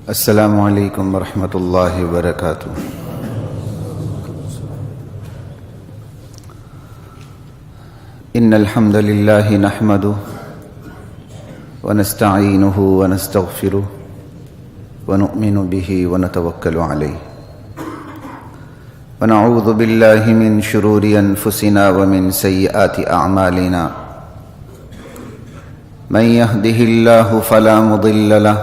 السلام علیکم ورحمۃ اللہ وبرکاتہ۔ ان الحمد للہ نحمده ونستعینه ونستغفره ونؤمن به ونتوکل علیہ ونعوذ باللہ من شرور انفسنا ومن سیئات اعمالنا من يهده الله فلا مضل له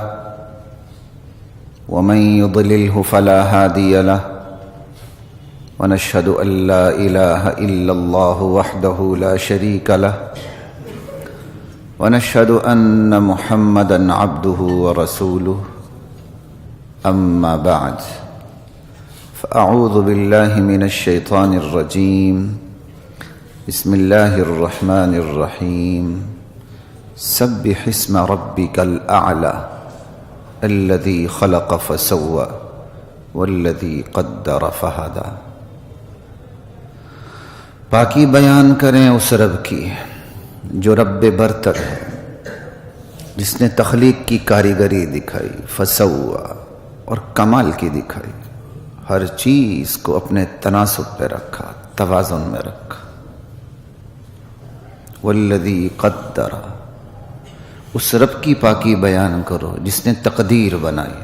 ومن يضلله فلا هادي له ونشهد أن لا إله إلا الله وحده لا شريك له ونشهد أن محمدا عبده ورسوله أما بعد فأعوذ بالله من الشيطان الرجيم بسم الله الرحمن الرحيم سبح اسم ربك الأعلى الذي خلق فسوى والذي قدر فهدى۔ پاکی بیان کریں اس رب کی جو رب برتر ہے، جس نے تخلیق کی کاریگری دکھائی، فسوى اور کمال کی دکھائی، ہر چیز کو اپنے تناسب پہ رکھا، توازن میں رکھا۔ والذی قدر، اس رب کی پاکی بیان کرو جس نے تقدیر بنائی،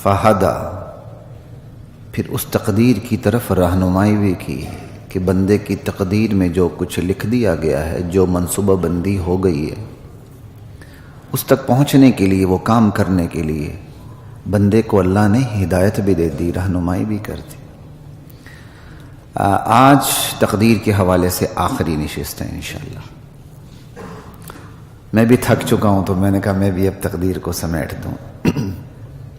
فہدا، پھر اس تقدیر کی طرف رہنمائی بھی کی کہ بندے کی تقدیر میں جو کچھ لکھ دیا گیا ہے، جو منصوبہ بندی ہو گئی ہے، اس تک پہنچنے کے لیے، وہ کام کرنے کے لیے بندے کو اللہ نے ہدایت بھی دے دی، رہنمائی بھی کر دی۔ آج تقدیر کے حوالے سے آخری نشست ہے انشاءاللہ۔ میں بھی تھک چکا ہوں تو میں نے کہا میں بھی اب تقدیر کو سمیٹ دوں۔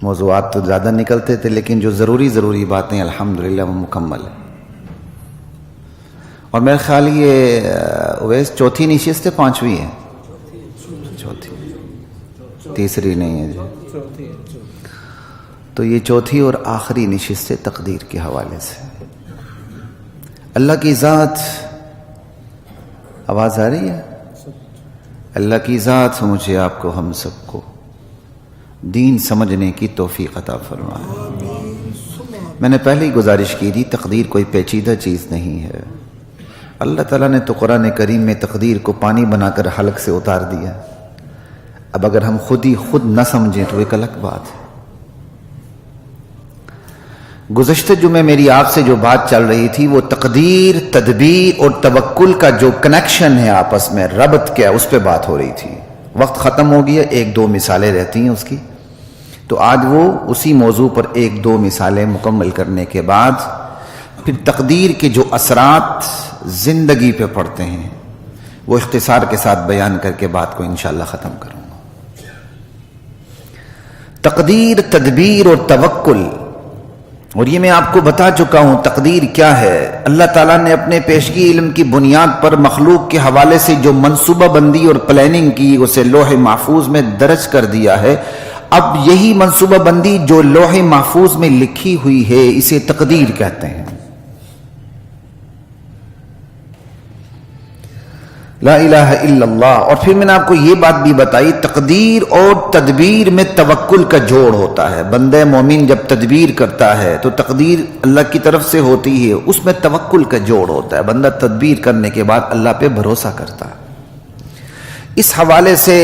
موضوعات تو زیادہ نکلتے تھے لیکن جو ضروری باتیں الحمدللہ وہ مکمل ہیں۔ اور میرا خیال یہ اویس چوتھی نشست ہے، پانچویں ہے؟ چوتھی، تیسری نہیں ہے جی۔ تو یہ چوتھی اور آخری نشست ہے تقدیر کے حوالے سے۔ اللہ کی ذات، آواز آ رہی ہے؟ اللہ کی ذات مجھے، آپ کو، ہم سب کو دین سمجھنے کی توفیق عطا فرمائے۔ میں نے پہلے ہی گزارش کی تھی، تقدیر کوئی پیچیدہ چیز نہیں ہے۔ اللہ تعالیٰ نے تو قرآن کریم میں تقدیر کو پانی بنا کر حلق سے اتار دیا۔ اب اگر ہم خود نہ سمجھیں تو ایک الگ بات ہے۔ گزشتہ جمعے میری آپ سے جو بات چل رہی تھی وہ تقدیر، تدبیر اور توکل کا جو کنیکشن ہے آپس میں، ربط کیا، اس پہ بات ہو رہی تھی۔ وقت ختم ہو گیا، ایک دو مثالیں رہتی ہیں اس کی، تو آج وہ اسی موضوع پر ایک دو مثالیں مکمل کرنے کے بعد پھر تقدیر کے جو اثرات زندگی پہ پڑتے ہیں وہ اختصار کے ساتھ بیان کر کے بات کو انشاءاللہ ختم کروں گا۔ تقدیر، تدبیر اور توکل، اور یہ میں آپ کو بتا چکا ہوں تقدیر کیا ہے۔ اللہ تعالیٰ نے اپنے پیشگی علم کی بنیاد پر مخلوق کے حوالے سے جو منصوبہ بندی اور پلاننگ کی، اسے لوح محفوظ میں درج کر دیا ہے۔ اب یہی منصوبہ بندی جو لوح محفوظ میں لکھی ہوئی ہے، اسے تقدیر کہتے ہیں۔ لا الہ الا اللہ۔ اور پھر میں نے آپ کو یہ بات بھی بتائی، تقدیر اور تدبیر میں توکل کا جوڑ ہوتا ہے۔ بندہ مومن جب تدبیر کرتا ہے تو تقدیر اللہ کی طرف سے ہوتی ہے، اس میں توکل کا جوڑ ہوتا ہے۔ بندہ تدبیر کرنے کے بعد اللہ پہ بھروسہ کرتا ہے۔ اس حوالے سے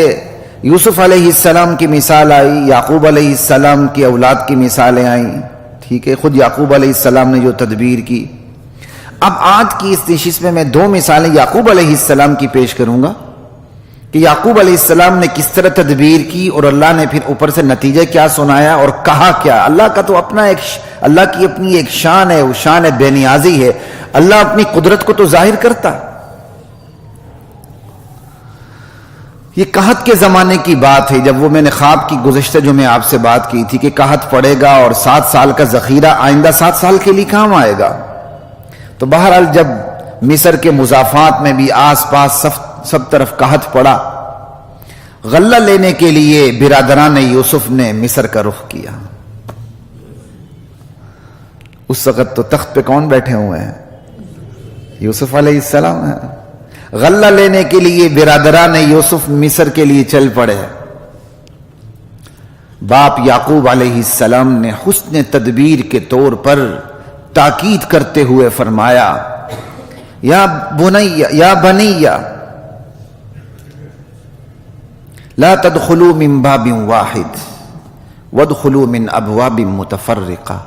یوسف علیہ السلام کی مثال آئی، یعقوب علیہ السلام کی اولاد کی مثالیں آئیں، ٹھیک ہے، خود یعقوب علیہ السلام نے جو تدبیر کی۔ اب آج کی اس نشست میں دو مثالیں یعقوب علیہ السلام کی پیش کروں گا کہ یعقوب علیہ السلام نے کس طرح تدبیر کی اور اللہ نے پھر اوپر سے نتیجہ کیا سنایا اور کہا کیا۔ اللہ کا تو اپنا اللہ کی اپنی ایک شان ہے، وہ شان بے نیازی ہے۔ اللہ اپنی قدرت کو تو ظاہر کرتا۔ یہ قحط کے زمانے کی بات ہے، جب وہ میں نے خواب کی گزشتہ جو میں آپ سے بات کی تھی کہ قحط پڑے گا اور 7 سال کا ذخیرہ آئندہ 7 سال کے لیے کام آئے گا۔ تو بہرحال جب مصر کے مضافات میں بھی آس پاس سب طرف قحط پڑا، غلہ لینے کے لیے برادران یوسف نے مصر کا رخ کیا۔ اس وقت تو تخت پہ کون بیٹھے ہوئے ہیں؟ یوسف علیہ السلام ہے۔ غلہ لینے کے لیے برادران یوسف مصر کے لیے چل پڑے۔ باپ یعقوب علیہ السلام نے حسن تدبیر کے طور پر تاکید کرتے ہوئے فرمایا یا بنی لا تدخلوا من باب واحد وادخلوا من ابواب متفرقہ،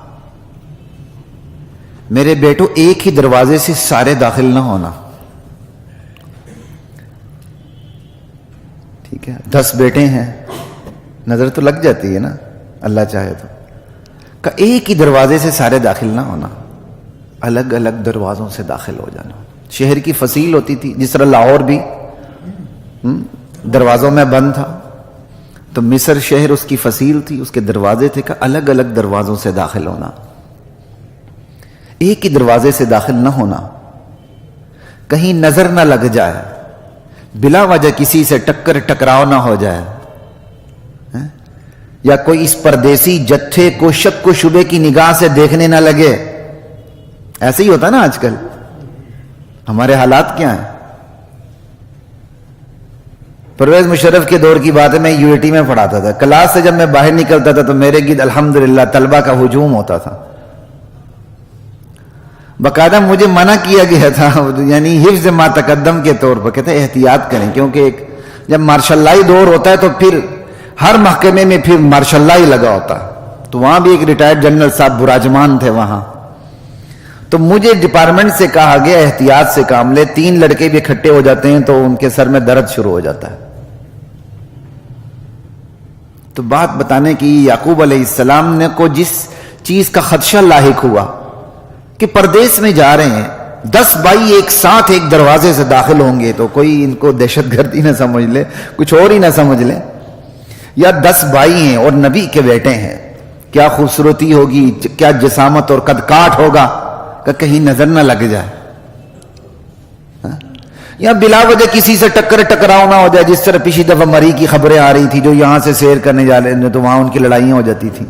میرے بیٹو ایک ہی دروازے سے سارے داخل نہ ہونا. ٹھیک ہے، 10 بیٹے ہیں، نظر تو لگ جاتی ہے نا اللہ چاہے تو، کہ ایک ہی دروازے سے سارے داخل نہ ہونا، الگ الگ دروازوں سے داخل ہو جانا. شہر کی فصیل ہوتی تھی، جس طرح لاہور بھی دروازوں میں بند تھا، تو مصر شہر اس کی فصیل تھی، اس کے دروازے تھے کہ الگ الگ دروازوں سے داخل ہونا، ایک ہی دروازے سے داخل نہ ہونا، کہیں نظر نہ لگ جائے، بلا وجہ کسی سے ٹکراؤ نہ ہو جائے، یا کوئی اس پردیسی جتھے کو شک و شبے کی نگاہ سے دیکھنے نہ لگے. ایسے ہی ہوتا نا آج کل. ہمارے حالات کیا ہیں؟ پرویز مشرف کے دور کی بات ہے، میں یو اے ٹی میں پڑھاتا تھا، کلاس سے جب میں باہر نکلتا تھا تو میرے گرد الحمدللہ طلبہ کا ہجوم ہوتا تھا. باقاعدہ مجھے منع کیا گیا تھا، یعنی حفظ ما تقدم کے طور پر، کہتے ہیں احتیاط کریں، کیونکہ جب مارشل لائی دور ہوتا ہے تو پھر ہر محکمے میں پھر مارشل لا ہی لگا ہوتا. تو وہاں بھی ایک ریٹائرڈ جنرل صاحب براجمان تھے وہاں، تو مجھے ڈپارٹمنٹ سے کہا گیا احتیاط سے کام لے، 3 لڑکے بھی اکٹھے ہو جاتے ہیں تو ان کے سر میں درد شروع ہو جاتا ہے. تو بات بتانے کی یعقوب علیہ السلام نے کو جس چیز کا خدشہ لاحق ہوا کہ پردیس میں جا رہے ہیں، 10 بھائی ایک ساتھ ایک دروازے سے داخل ہوں گے تو کوئی ان کو دہشت گردی نہ سمجھ لے، کچھ اور ہی نہ سمجھ لے، یا 10 بھائی ہیں اور نبی کے بیٹے ہیں، کیا خوبصورتی ہوگی، کیا جسامت اور قد کاٹ ہوگا کہ کہیں نظر نہ لگ جائے، یا بلا وجہ کسی سے ٹکراؤ نہ ہو جائے، جس طرح پچھلی دفعہ مری کی خبریں آ رہی تھی، جو یہاں سے سیر کرنے جا رہے ہیں تو وہاں ان کی لڑائیاں ہو جاتی تھیں.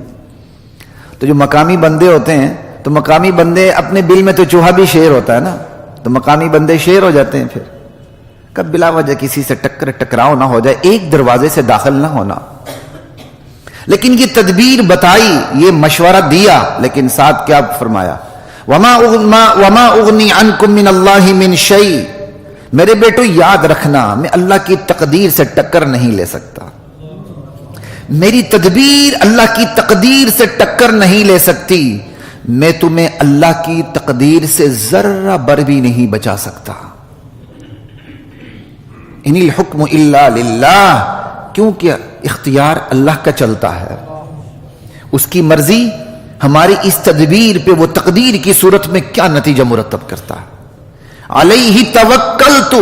تو جو مقامی بندے ہوتے ہیں تو مقامی بندے اپنے بل میں تو چوہا بھی شیر ہوتا ہے نا، تو مقامی بندے شیر ہو جاتے ہیں. پھر کب بلا وجہ کسی سے ٹکراؤ نہ ہو جائے، ایک دروازے سے داخل نہ ہونا. لیکن یہ تدبیر بتائی، یہ مشورہ دیا، لیکن ساتھ کیا فرمایا، وما اغنی عنکم من اللہ من شیء، میرے بیٹو یاد رکھنا میں اللہ کی تقدیر سے ٹکر نہیں لے سکتا، میری تدبیر اللہ کی تقدیر سے ٹکر نہیں لے سکتی، میں تمہیں اللہ کی تقدیر سے ذرہ بر بھی نہیں بچا سکتا. ان الحکم الا للہ، کیونکہ اختیار اللہ کا چلتا ہے، اس کی مرضی ہماری اس تدبیر پہ وہ تقدیر کی صورت میں کیا نتیجہ مرتب کرتا ہے. علیہ توکلت،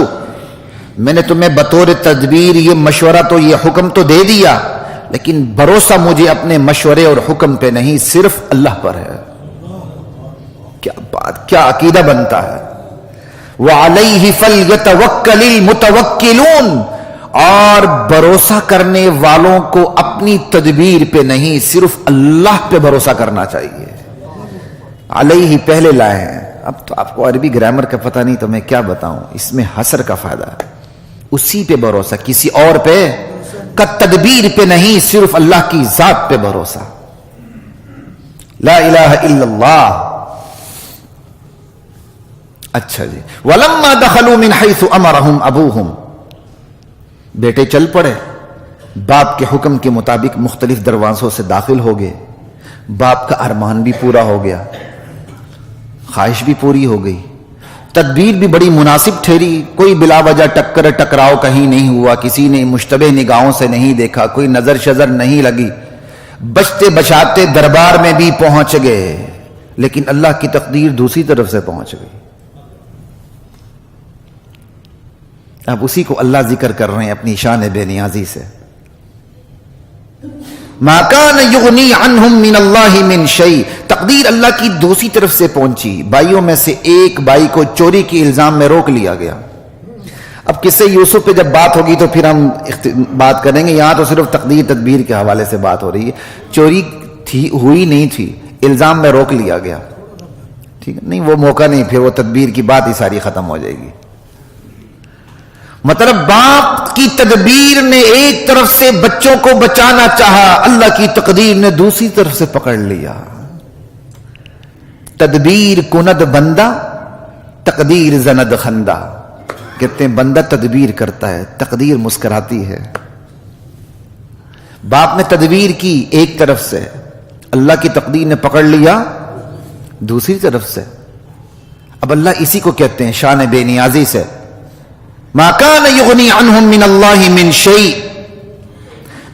میں نے تمہیں بطور تدبیر یہ مشورہ تو یہ حکم تو دے دیا، لیکن بھروسہ مجھے اپنے مشورے اور حکم پہ نہیں، صرف اللہ پر ہے. کیا بات، کیا عقیدہ بنتا ہے. وعلیہ فلیتوکل المتوکلون، اور بھروسہ کرنے والوں کو اپنی تدبیر پہ نہیں، صرف اللہ پہ بھروسہ کرنا چاہیے. علیہ پہلے لائے ہیں. اب تو آپ کو عربی گرامر کا پتہ نہیں تو میں کیا بتاؤں، اس میں حصر کا فائدہ ہے. اسی پہ بھروسہ، کسی اور پہ کا تدبیر پہ نہیں، صرف اللہ کی ذات پہ بھروسہ. لا الہ الا اللہ. اچھا جی، وَلَمَّا دَخَلُوا مِنْ حَيْثُ أَمَرَهُمْ أَبُوهُمْ، بیٹے چل پڑے، باپ کے حکم کے مطابق مختلف دروازوں سے داخل ہو گئے. باپ کا ارمان بھی پورا ہو گیا، خواہش بھی پوری ہو گئی، تدبیر بھی بڑی مناسب ٹھہری، کوئی بلا وجہ ٹکراؤ کہیں نہیں ہوا، کسی نے مشتبہ نگاہوں سے نہیں دیکھا، کوئی نظر شزر نہیں لگی، بچتے بچاتے دربار میں بھی پہنچ گئے. لیکن اللہ کی تقدیر دوسری طرف سے پہنچ گئی. اب اسی کو اللہ ذکر کر رہے ہیں اپنی شان بے نیازی سے. ما کان یغنی عنہم من اللہ من شیء، تقدیر اللہ کی دوسری طرف سے پہنچی. بھائیوں میں سے ایک بھائی کو چوری کے الزام میں روک لیا گیا. اب قصے یوسف پہ جب بات ہوگی تو پھر ہم بات کریں گے، یہاں تو صرف تقدیر تدبیر کے حوالے سے بات ہو رہی ہے. چوری تھی، ہوئی نہیں تھی، الزام میں روک لیا گیا. ٹھیک ہے، نہیں وہ موقع نہیں، پھر وہ تدبیر کی بات ہی ساری ختم ہو جائے گی. مطلب باپ کی تدبیر نے ایک طرف سے بچوں کو بچانا چاہا، اللہ کی تقدیر نے دوسری طرف سے پکڑ لیا۔ تدبیر کند بندہ، تقدیر زند خندہ۔ کہتے ہیں بندہ تدبیر کرتا ہے، تقدیر مسکراتی ہے۔ باپ نے تدبیر کی ایک طرف سے، اللہ کی تقدیر نے پکڑ لیا دوسری طرف سے۔ اب اللہ اسی کو کہتے ہیں شان بے نیازی سے، ما کان یغنی عنہم من اللہ من شیء۔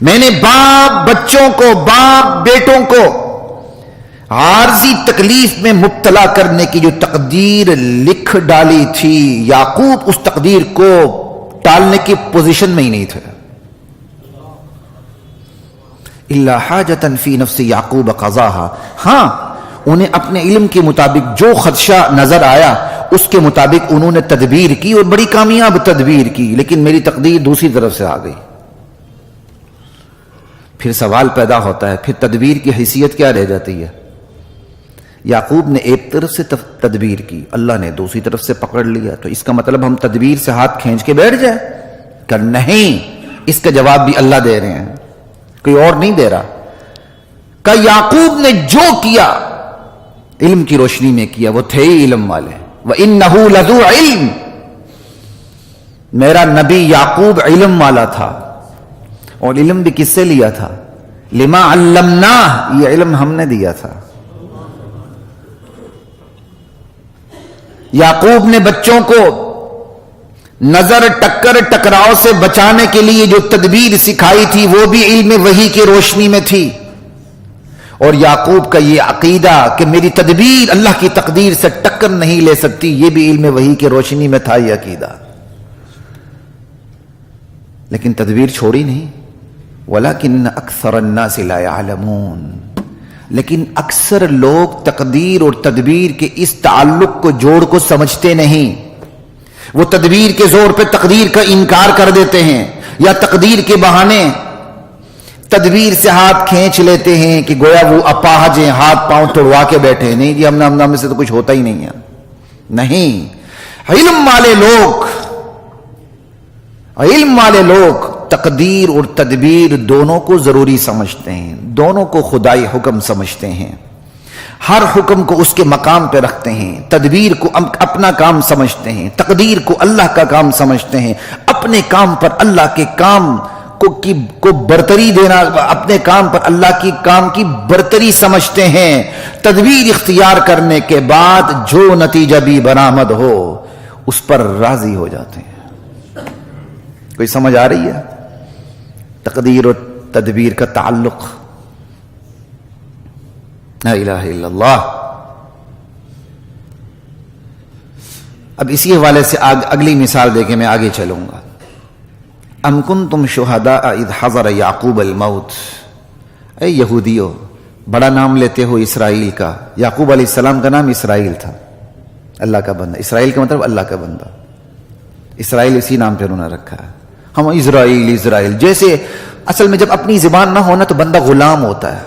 میں نے باپ بچوں کو، باپ بیٹوں کو عارضی تکلیف میں مبتلا کرنے کی جو تقدیر لکھ ڈالی تھی، یعقوب اس تقدیر کو ٹالنے کی پوزیشن میں ہی نہیں تھے۔ الا حاجۃ فی نفس یعقوب قضاها، ہاں انہیں اپنے علم کے مطابق جو خدشہ نظر آیا اس کے مطابق انہوں نے تدبیر کی اور بڑی کامیاب تدبیر کی، لیکن میری تقدیر دوسری طرف سے آ گئی۔ پھر سوال پیدا ہوتا ہے، پھر تدبیر کی حیثیت کیا رہ جاتی ہے؟ یعقوب نے ایک طرف سے تدبیر کی، اللہ نے دوسری طرف سے پکڑ لیا، تو اس کا مطلب ہم تدبیر سے ہاتھ کھینچ کے بیٹھ جائیں؟ کہ نہیں، اس کا جواب بھی اللہ دے رہے ہیں، کوئی اور نہیں دے رہا۔ کہ یعقوب نے جو کیا علم کی روشنی میں کیا، وہ تھے ہی علم والے۔ وَإِنَّهُ لَذُو عِلْمٍ، میرا نبی یعقوب علم والا تھا، اور علم بھی کس سے لیا تھا؟ لما علمناہ، یہ علم ہم نے دیا تھا۔ یعقوب نے بچوں کو نظر ٹکر ٹکراؤ سے بچانے کے لیے جو تدبیر سکھائی تھی وہ بھی علم وحی کی روشنی میں تھی، اور یعقوب کا یہ عقیدہ کہ میری تدبیر اللہ کی تقدیر سے ٹکر نہیں لے سکتی، یہ بھی علم وحی کی روشنی میں تھا یہ عقیدہ، لیکن تدبیر چھوڑی نہیں۔ وَلَكِنَّ أَكْثَرَ النَّاسِ لَا يَعْلَمُونَ، لیکن اکثر لوگ تقدیر اور تدبیر کے اس تعلق کو جوڑ کو سمجھتے نہیں۔ وہ تدبیر کے زور پہ تقدیر کا انکار کر دیتے ہیں، یا تقدیر کے بہانے تدبیر سے ہاتھ کھینچ لیتے ہیں کہ گویا وہ اپاہج ہیں، ہاتھ پاؤں توڑوا کے بیٹھے ہیں، نہیں جی ہم سے تو کچھ ہوتا ہی نہیں ہے۔ نہیں، علم والے لوگ تقدیر اور تدبیر دونوں کو ضروری سمجھتے ہیں، دونوں کو خدائی حکم سمجھتے ہیں، ہر حکم کو اس کے مقام پہ رکھتے ہیں، تدبیر کو اپنا کام سمجھتے ہیں، تقدیر کو اللہ کا کام سمجھتے ہیں، اپنے کام پر اللہ کے کام کو برتری دینا، اپنے کام پر اللہ کی کام کی برتری سمجھتے ہیں۔ تدبیر اختیار کرنے کے بعد جو نتیجہ بھی برآمد ہو اس پر راضی ہو جاتے ہیں۔ کوئی سمجھ آ رہی ہے تقدیر اور تدبیر کا تعلق؟ لا الہ الا اللہ۔ اب اسی حوالے سے اگلی مثال دے کے میں آگے چلوں گا۔ ام کنتم شہداء اذ حضر یعقوب الموت، اے یہودیو، بڑا نام لیتے ہو اسرائیل کا۔ یعقوب علیہ السلام کا نام اسرائیل تھا، اللہ کا بندہ۔ اسرائیل کا مطلب اللہ کا بندہ، اسرائیل اسی نام پہ انہوں نے رکھا ہے۔ ہم اسرائیل جیسے اصل میں جب اپنی زبان نہ ہونا تو بندہ غلام ہوتا ہے۔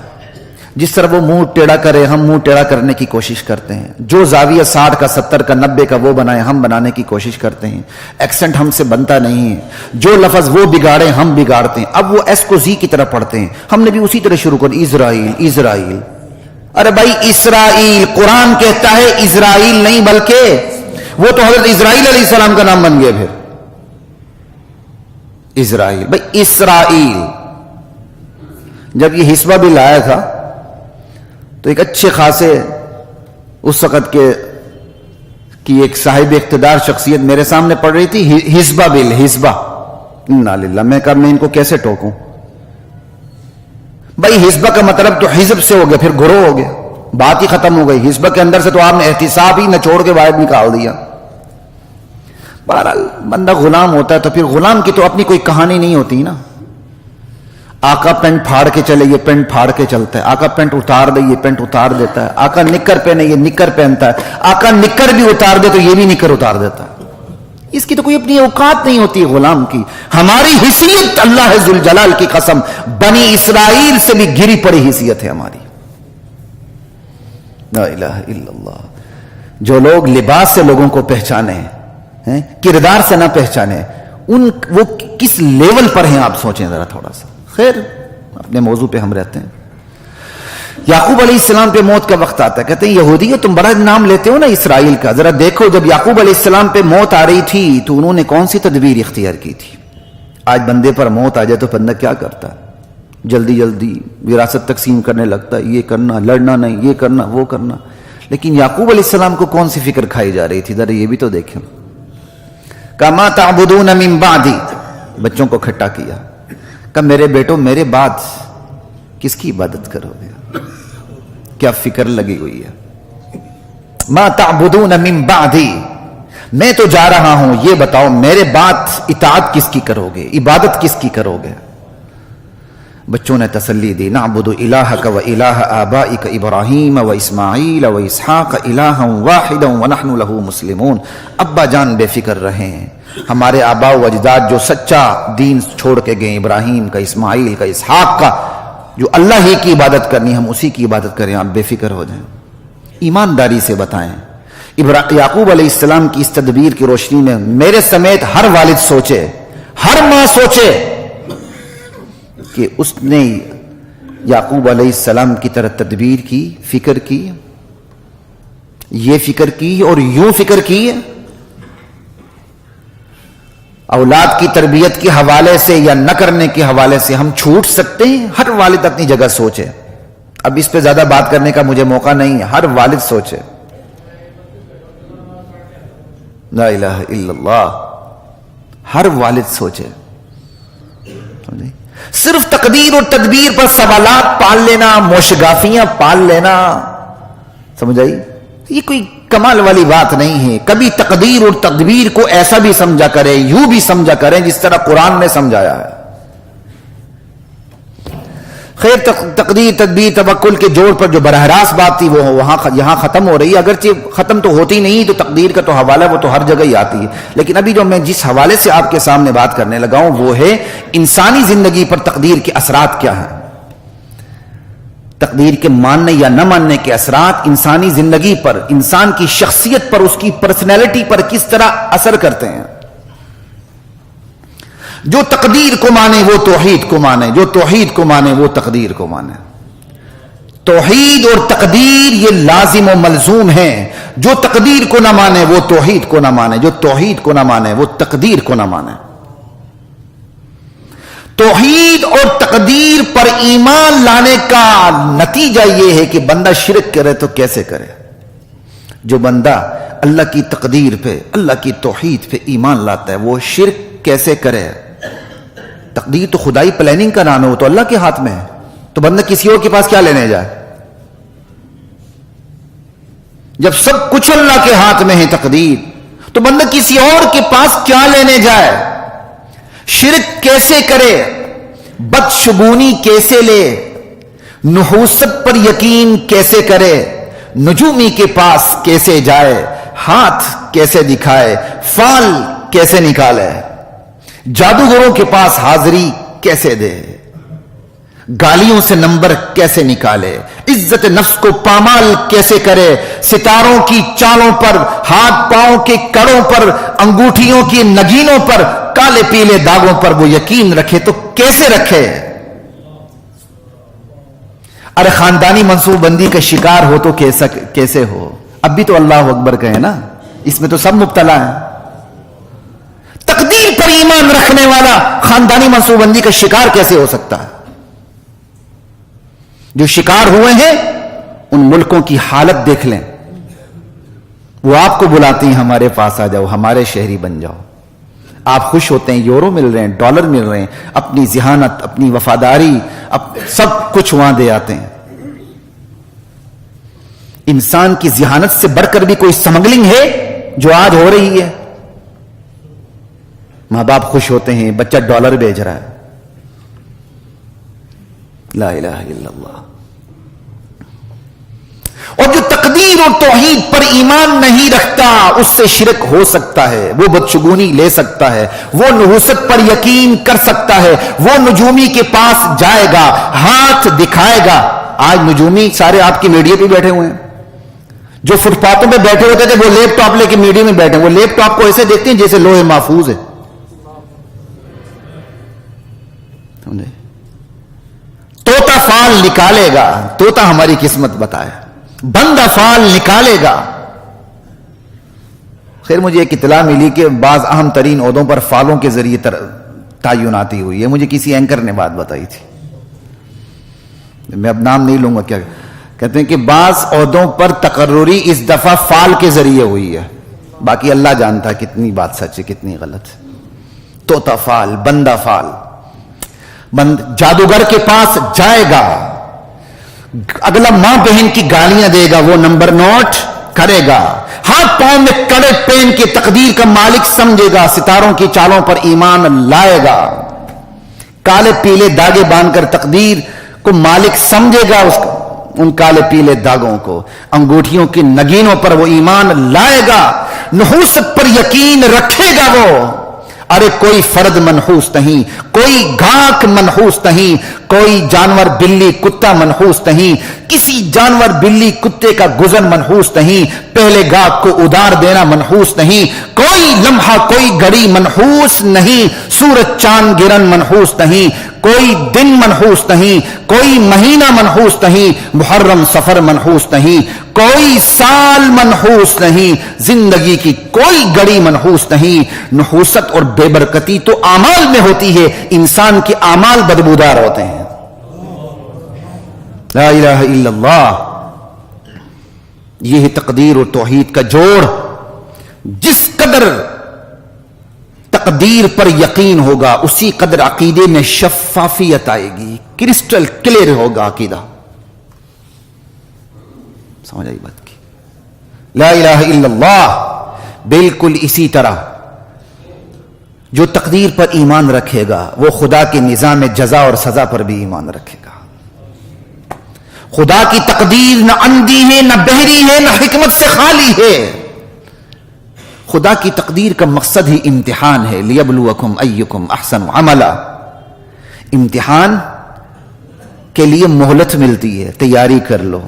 جس طرح وہ منہ ٹیڑھا کرے، ہم منہ ٹیڑھا کرنے کی کوشش کرتے ہیں، جو زاویہ 60 کا 70 کا 90 کا وہ بنائے، ہم بنانے کی کوشش کرتے ہیں۔ ایکسنٹ ہم سے بنتا نہیں ہے، جو لفظ وہ بگاڑے ہم بگاڑتے ہیں۔ اب وہ ایس کو زی کی طرح پڑھتے ہیں، ہم نے بھی اسی طرح شروع کر اسرائیل۔ ارے بھائی اسرائیل، قرآن کہتا ہے اسرائیل نہیں، بلکہ وہ تو حضرت اسرائیل علیہ السلام کا نام بن گیا۔ پھر اسرائیل، بھائی اسرائیل جب یہ حسبہ بل آیا تھا تو ایک اچھے خاصے اس وقت کی ایک صاحب اقتدار شخصیت میرے سامنے پڑھ رہی تھی، حسبہ بل، حسبہ، انا للہ۔ میں کہا میں ان کو کیسے ٹوکوں؟ بھائی حسبہ کا مطلب تو حزب سے ہو گیا، پھر گروہ ہو گیا، بات ہی ختم ہو گئی۔ حسبہ کے اندر سے تو آپ نے احتساب ہی نچوڑ کے باہر نکال دیا۔ بہرحال بندہ غلام ہوتا ہے تو پھر غلام کی تو اپنی کوئی کہانی نہیں ہوتی نا۔ آقا پینٹ پھاڑ کے چلے، یہ پینٹ پھاڑ کے چلتا ہے۔ آقا پینٹ اتار دے، یہ پینٹ اتار دیتا ہے۔ آقا نکر پہنے، یہ نکر پہنتا ہے۔ آقا نکر بھی اتار دے تو یہ بھی نکر اتار دیتا ہے۔ اس کی تو کوئی اپنی اوقات نہیں ہوتی غلام کی۔ ہماری حیثیت اللہ ذوالجلال کی قسم بنی اسرائیل سے بھی گری پڑی حیثیت ہے ہماری۔ لا الہ الا اللہ۔ جو لوگ لباس سے لوگوں کو پہچانے، کردار سے نہ پہچانے، وہ کس لیول پر ہیں آپ سوچیں ذرا تھوڑا سا. خیر اپنے موضوع پہ ہم رہتے ہیں. یعقوب علیہ السلام پہ موت کا وقت آتا ہے. کہتے ہیں یہودی ہو تم بڑا نام لیتے ہو نا اسرائیل کا, ذرا دیکھو جب یعقوب علیہ السلام پہ موت آ رہی تھی تو انہوں نے کون سی تدبیر اختیار کی تھی. آج بندے پر موت آ جائے تو بندہ کیا کرتا ہے؟ جلدی جلدی وراثت تقسیم کرنے لگتا ہے, یہ کرنا, لڑنا نہیں, یہ کرنا, وہ کرنا. لیکن یعقوب علیہ السلام کو کون سی فکر کھائی جا رہی تھی, ذرا یہ بھی تو دیکھیں. کما تعبدون من بعدی, بچوں کو کھٹا کیا, کہ میرے بیٹوں میرے بعد کس کی عبادت کرو گے؟ کیا فکر لگی ہوئی ہے. ما تعبدون من بعدی, میں تو جا رہا ہوں, یہ بتاؤ میرے بعد اطاعت کس کی کرو گے, عبادت کس کی کرو گے؟ بچوں نے تسلی دی. نعبد الہک و الہ آبائک ابراہیم و اسماعیل و اسحاق الہا واحدا ونحن له مسلمون. ابا جان بے فکر رہے ہیں, ہمارے آباء و اجداد جو سچا دین چھوڑ کے گئے, ابراہیم کا, اسماعیل کا, اسحاق کا, جو اللہ ہی کی عبادت کرنی ہم اسی کی عبادت کریں. آپ بے فکر ہو جائیں, ایمانداری سے بتائیں. یعقوب علیہ السلام کی اس تدبیر کی روشنی میں میرے سمیت ہر والد سوچے, ہر ماں سوچے کہ اس نے یعقوب علیہ السلام کی طرح تدبیر کی, فکر کی, یہ فکر کی اور یوں فکر کی. اولاد کی تربیت کے حوالے سے یا نہ کرنے کے حوالے سے ہم چھوٹ سکتے ہیں؟ ہر والد اپنی جگہ سوچے. اب اس پہ زیادہ بات کرنے کا مجھے موقع نہیں ہے, ہر والد سوچے. لا الہ الا اللہ, ہر والد سوچے. صرف تقدیر اور تدبیر پر سوالات پال لینا, موشگافیاں پال لینا, سمجھ آئی, یہ کوئی کمال والی بات نہیں ہے. کبھی تقدیر اور تدبیر کو ایسا بھی سمجھا کریں, یوں بھی سمجھا کریں جس طرح قرآن نے سمجھایا ہے. خیر تقدیر, تدبیر, توکل کے جوڑ پر جو براہ راست بات تھی وہ یہاں ختم ہو رہی ہے. اگرچہ ختم تو ہوتی نہیں, تو تقدیر کا تو حوالہ وہ تو ہر جگہ ہی آتی ہے. لیکن ابھی جو میں جس حوالے سے آپ کے سامنے بات کرنے لگا ہوں وہ ہے انسانی زندگی پر تقدیر کے اثرات کیا ہیں. تقدیر کے ماننے یا نہ ماننے کے اثرات انسانی زندگی پر, انسان کی شخصیت پر, اس کی پرسنالٹی پر کس طرح اثر کرتے ہیں. جو تقدیر کو مانے وہ توحید کو مانے, جو توحید کو مانے وہ تقدیر کو مانے. توحید اور تقدیر یہ لازم و ملزوم ہیں. جو تقدیر کو نہ مانے وہ توحید کو نہ مانے, جو توحید کو نہ مانے وہ تقدیر کو نہ مانے. توحید اور تقدیر پر ایمان لانے کا نتیجہ یہ ہے کہ بندہ شرک کرے تو کیسے کرے. جو بندہ اللہ کی تقدیر پہ, اللہ کی توحید پہ ایمان لاتا ہے وہ شرک کیسے کرے. تقدیر تو خدائی پلاننگ کا نام ہے, وہ تو اللہ کے ہاتھ میں ہے. تو بندہ کسی اور کے پاس کیا لینے جائے جب سب کچھ اللہ کے ہاتھ میں ہے تقدیر, تو بندہ کسی اور کے پاس کیا لینے جائے. شرک کیسے کرے, بدشگونی کیسے لے, نحوست پر یقین کیسے کرے, نجومی کے پاس کیسے جائے, ہاتھ کیسے دکھائے, فال کیسے نکالے, جادوگروں کے پاس حاضری کیسے دے, گالیوں سے نمبر کیسے نکالے, عزت نفس کو پامال کیسے کرے, ستاروں کی چالوں پر, ہاتھ پاؤں کے کڑوں پر, انگوٹھیوں کی نگینوں پر, کالے پیلے داغوں پر وہ یقین رکھے تو کیسے رکھے. ارے خاندانی منصوبہ بندی کا شکار ہو تو کیسے ہو. اب بھی تو اللہ اکبر کہے نا, اس میں تو سب مبتلا ہیں. تقدیر پر ایمان رکھنے والا خاندانی منصوبہ بندی کا شکار کیسے ہو سکتا ہے. جو شکار ہوئے ہیں ان ملکوں کی حالت دیکھ لیں, وہ آپ کو بلاتے ہیں ہمارے پاس آ جاؤ, ہمارے شہری بن جاؤ. آپ خوش ہوتے ہیں, یورو مل رہے ہیں, ڈالر مل رہے ہیں, اپنی ذہانت, اپنی وفاداری, سب کچھ وہاں دے آتے ہیں. انسان کی ذہانت سے بڑھ کر بھی کوئی سمگلنگ ہے جو آج ہو رہی ہے. ماں باپ خوش ہوتے ہیں, بچہ ڈالر بھیج رہا ہے. لا الہ الا اللہ. اور جو تقدیر اور توحید پر ایمان نہیں رکھتا اس سے شرک ہو سکتا ہے, وہ بدشگونی لے سکتا ہے, وہ نحوست پر یقین کر سکتا ہے, وہ نجومی کے پاس جائے گا, ہاتھ دکھائے گا. آج نجومی سارے آپ کی میڈیا پہ بیٹھے ہوئے ہیں. جو فٹ پاتھوں پہ بیٹھے ہوتے تھے وہ لیپ ٹاپ لے کے میڈیا میں بیٹھے, وہ لیپ ٹاپ کو ایسے دیکھتے ہیں جیسے لوہے محفوظ ہے. نکالے گا، طوطا ہماری قسمت بتائے، بندہ فال نکالے گا۔ خیر مجھے ایک اطلاع ملی کہ بعض اہم ترین عہدوں پر فالوں کے ذریعے تعیناتی ہوئی ہے، مجھے کسی اینکر نے بات بتائی تھی، میں اب نام نہیں لوں گا۔ کیا کہتے ہیں کہ بعض عہدوں پر تقرری اس دفعہ فال کے ذریعے ہوئی ہے، باقی اللہ جانتا ہے کتنی بات سچ ہے کتنی غلط ہے۔ طوطا فال، بندہ فال، جادوگر کے پاس جائے گا، اگلا ماں بہن کی گالیاں دے گا، وہ نمبر نوٹ کرے گا، ہاتھ پاؤں میں کڑے پہن کے تقدیر کا مالک سمجھے گا، ستاروں کی چالوں پر ایمان لائے گا، کالے پیلے داغے باندھ کر تقدیر کو مالک سمجھے گا، ان کالے پیلے داغوں کو، انگوٹھیوں کی نگینوں پر وہ ایمان لائے گا، نحوست پر یقین رکھے گا وہ۔ ارے کوئی فرد منحوس نہیں، کوئی گھاک منحوس نہیں، کوئی جانور بلی کتا منحوس نہیں، کسی جانور بلی کتے کا گزر منحوس نہیں، پہلے گاہک کو ادار دینا منحوس نہیں، کوئی لمحہ کوئی گھڑی منحوس نہیں، سورج چاند گرن منحوس نہیں، کوئی دن منحوس نہیں، کوئی مہینہ منحوس نہیں، محرم سفر منحوس نہیں، کوئی سال منحوس نہیں، زندگی کی کوئی گھڑی منحوس نہیں۔ نحوست اور بے برکتی تو اعمال میں ہوتی ہے، انسان کے اعمال بدبودار ہوتے ہیں۔ لا الہ الا اللہ، یہ ہے تقدیر اور توحید کا جوڑ۔ جس قدر تقدیر پر یقین ہوگا اسی قدر عقیدے میں شفافیت آئے گی، کرسٹل کلیئر ہوگا عقیدہ۔ سمجھ آئی بات کی؟ لا الہ الا اللہ۔ بالکل اسی طرح جو تقدیر پر ایمان رکھے گا وہ خدا کے نظام جزا اور سزا پر بھی ایمان رکھے گا۔ خدا کی تقدیر نہ اندھی ہے، نہ بہری ہے، نہ حکمت سے خالی ہے۔ خدا کی تقدیر کا مقصد ہی امتحان ہے، لیبلوکم ایکم احسن عملا۔ امتحان کے لیے مہلت ملتی ہے، تیاری کر لو،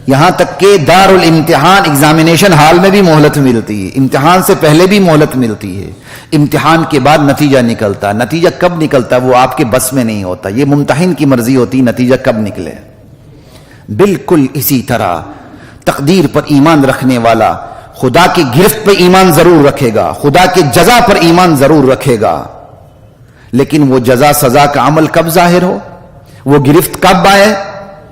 یہاں تک کہ دار الامتحان ایگزامینیشن ہال میں بھی مہلت ملتی ہے، امتحان سے پہلے بھی مہلت ملتی ہے، امتحان کے بعد نتیجہ نکلتا۔ نتیجہ کب نکلتا وہ آپ کے بس میں نہیں ہوتا، یہ ممتحن کی مرضی ہوتی نتیجہ کب نکلے۔ بالکل اسی طرح تقدیر پر ایمان رکھنے والا خدا کی گرفت پر ایمان ضرور رکھے گا، خدا کے جزا پر ایمان ضرور رکھے گا، لیکن وہ جزا سزا کا عمل کب ظاہر ہو، وہ گرفت کب آئے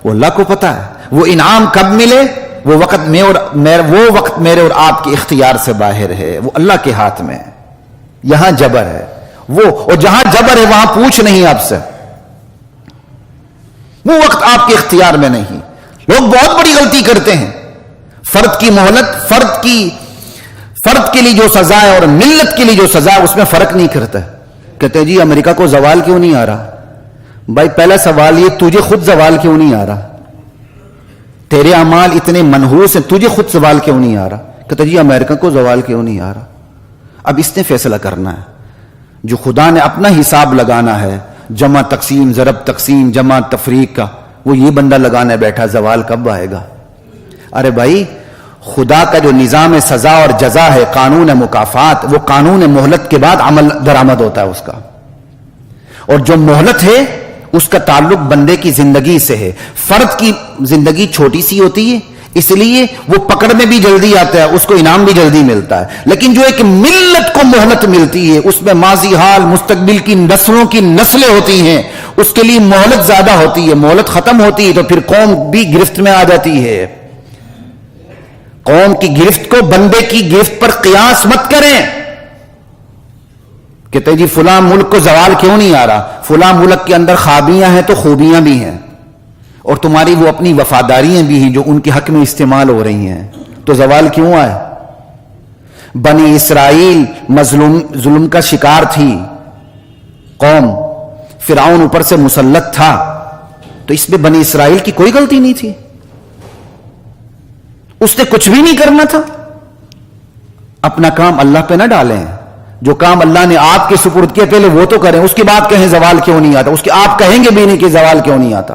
وہ اللہ کو پتا ہے، وہ انعام کب ملے وہ وقت میرے اور آپ کے اختیار سے باہر ہے، وہ اللہ کے ہاتھ میں ہے۔ یہاں جبر ہے وہ، اور جہاں جبر ہے وہاں پوچھ نہیں آپ سے، وہ وقت آپ کے اختیار میں نہیں۔ لوگ بہت بڑی غلطی کرتے ہیں، فرد کی مہلت، فرد کے لیے جو سزا ہے اور ملت کے لیے جو سزا ہے اس میں فرق نہیں کرتا۔ کہتے ہیں جی امریکہ کو زوال کیوں نہیں آ رہا؟ بھائی پہلا سوال یہ تجھے خود زوال کیوں نہیں آ رہا؟ تیرے اعمال اتنے منحوس ہیں، تجھے خود زوال کیوں نہیں آ رہا؟ کہتے ہیں جی امریکہ کو زوال کیوں نہیں آ رہا؟ اب اس نے فیصلہ کرنا ہے، جو خدا نے اپنا حساب لگانا ہے، جمع تقسیم ضرب تقسیم جمع تفریق کا، وہ یہ بندہ لگانے بیٹھا زوال کب آئے گا۔ ارے بھائی خدا کا جو نظام سزا اور جزا ہے، قانون مکافات، وہ قانون مہلت کے بعد عمل درآمد ہوتا ہے اس کا، اور جو مہلت ہے اس کا تعلق بندے کی زندگی سے ہے۔ فرد کی زندگی چھوٹی سی ہوتی ہے اس لیے وہ پکڑ میں بھی جلدی آتا ہے، اس کو انعام بھی جلدی ملتا ہے، لیکن جو ایک ملت کو مہلت ملتی ہے اس میں ماضی حال مستقبل کی نسلوں کی نسلیں ہوتی ہیں، اس کے لیے مہلت زیادہ ہوتی ہے۔ مہلت ختم ہوتی ہے تو پھر قوم بھی گرفت میں آ جاتی ہے۔ قوم کی گرفت کو بندے کی گرفت پر قیاس مت کریں۔ کہتے جی فلاں ملک کو زوال کیوں نہیں آ رہا؟ فلاں ملک کے اندر خابیاں ہیں تو خوبیاں بھی ہیں، اور تمہاری وہ اپنی وفاداریاں بھی ہیں جو ان کے حق میں استعمال ہو رہی ہیں، تو زوال کیوں آئے؟ بنی اسرائیل ظلم کا شکار تھی قوم، فرعون اوپر سے مسلط تھا، تو اس میں بنی اسرائیل کی کوئی غلطی نہیں تھی، اس نے کچھ بھی نہیں کرنا تھا۔ اپنا کام اللہ پہ نہ ڈالیں، جو کام اللہ نے آپ کے سپرد کیا پہلے وہ تو کریں، اس کے بعد کہیں زوال کیوں نہیں آتا، اس کے آپ کہیں گے بھی نہیں کہ زوال کیوں نہیں آتا۔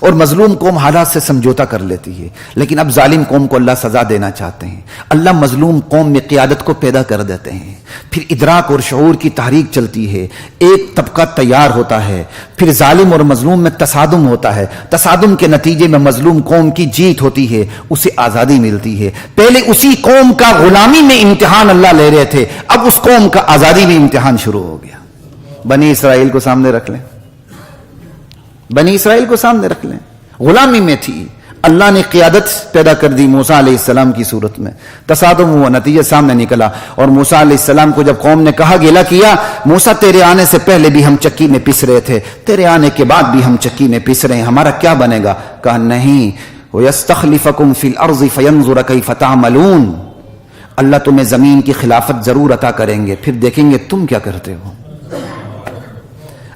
اور مظلوم قوم حالات سے سمجھوتا کر لیتی ہے، لیکن اب ظالم قوم کو اللہ سزا دینا چاہتے ہیں۔ اللہ مظلوم قوم میں قیادت کو پیدا کر دیتے ہیں، پھر ادراک اور شعور کی تحریک چلتی ہے، ایک طبقہ تیار ہوتا ہے، پھر ظالم اور مظلوم میں تصادم ہوتا ہے، تصادم کے نتیجے میں مظلوم قوم کی جیت ہوتی ہے، اسے آزادی ملتی ہے۔ پہلے اسی قوم کا غلامی میں امتحان اللہ لے رہے تھے، اب اس قوم کا آزادی میں امتحان شروع ہو گیا۔ بنی اسرائیل کو سامنے رکھ لیں، بنی اسرائیل کو سامنے رکھ لیں، غلامی میں تھی، اللہ نے قیادت پیدا کر دی موسیٰ علیہ السلام کی صورت میں، تصادم ہوا، نتیجہ سامنے نکلا، اور موسیٰ علیہ السلام کو جب قوم نے کہا گیلا کیا، موسیٰ تیرے آنے سے پہلے بھی ہم چکی میں پس رہے تھے، تیرے آنے کے بعد بھی ہم چکی میں پس رہے ہیں، ہمارا کیا بنے گا؟ کہا نہیں، وَيَسْتَخْلِفَكُمْ فِي الْأَرْضِ فَيَنْظُرَ كَيْفَ تَعْمَلُونَ، اللہ تمہیں زمین کی خلافت ضرور عطا کریں گے، پھر دیکھیں گے تم کیا کرتے ہو۔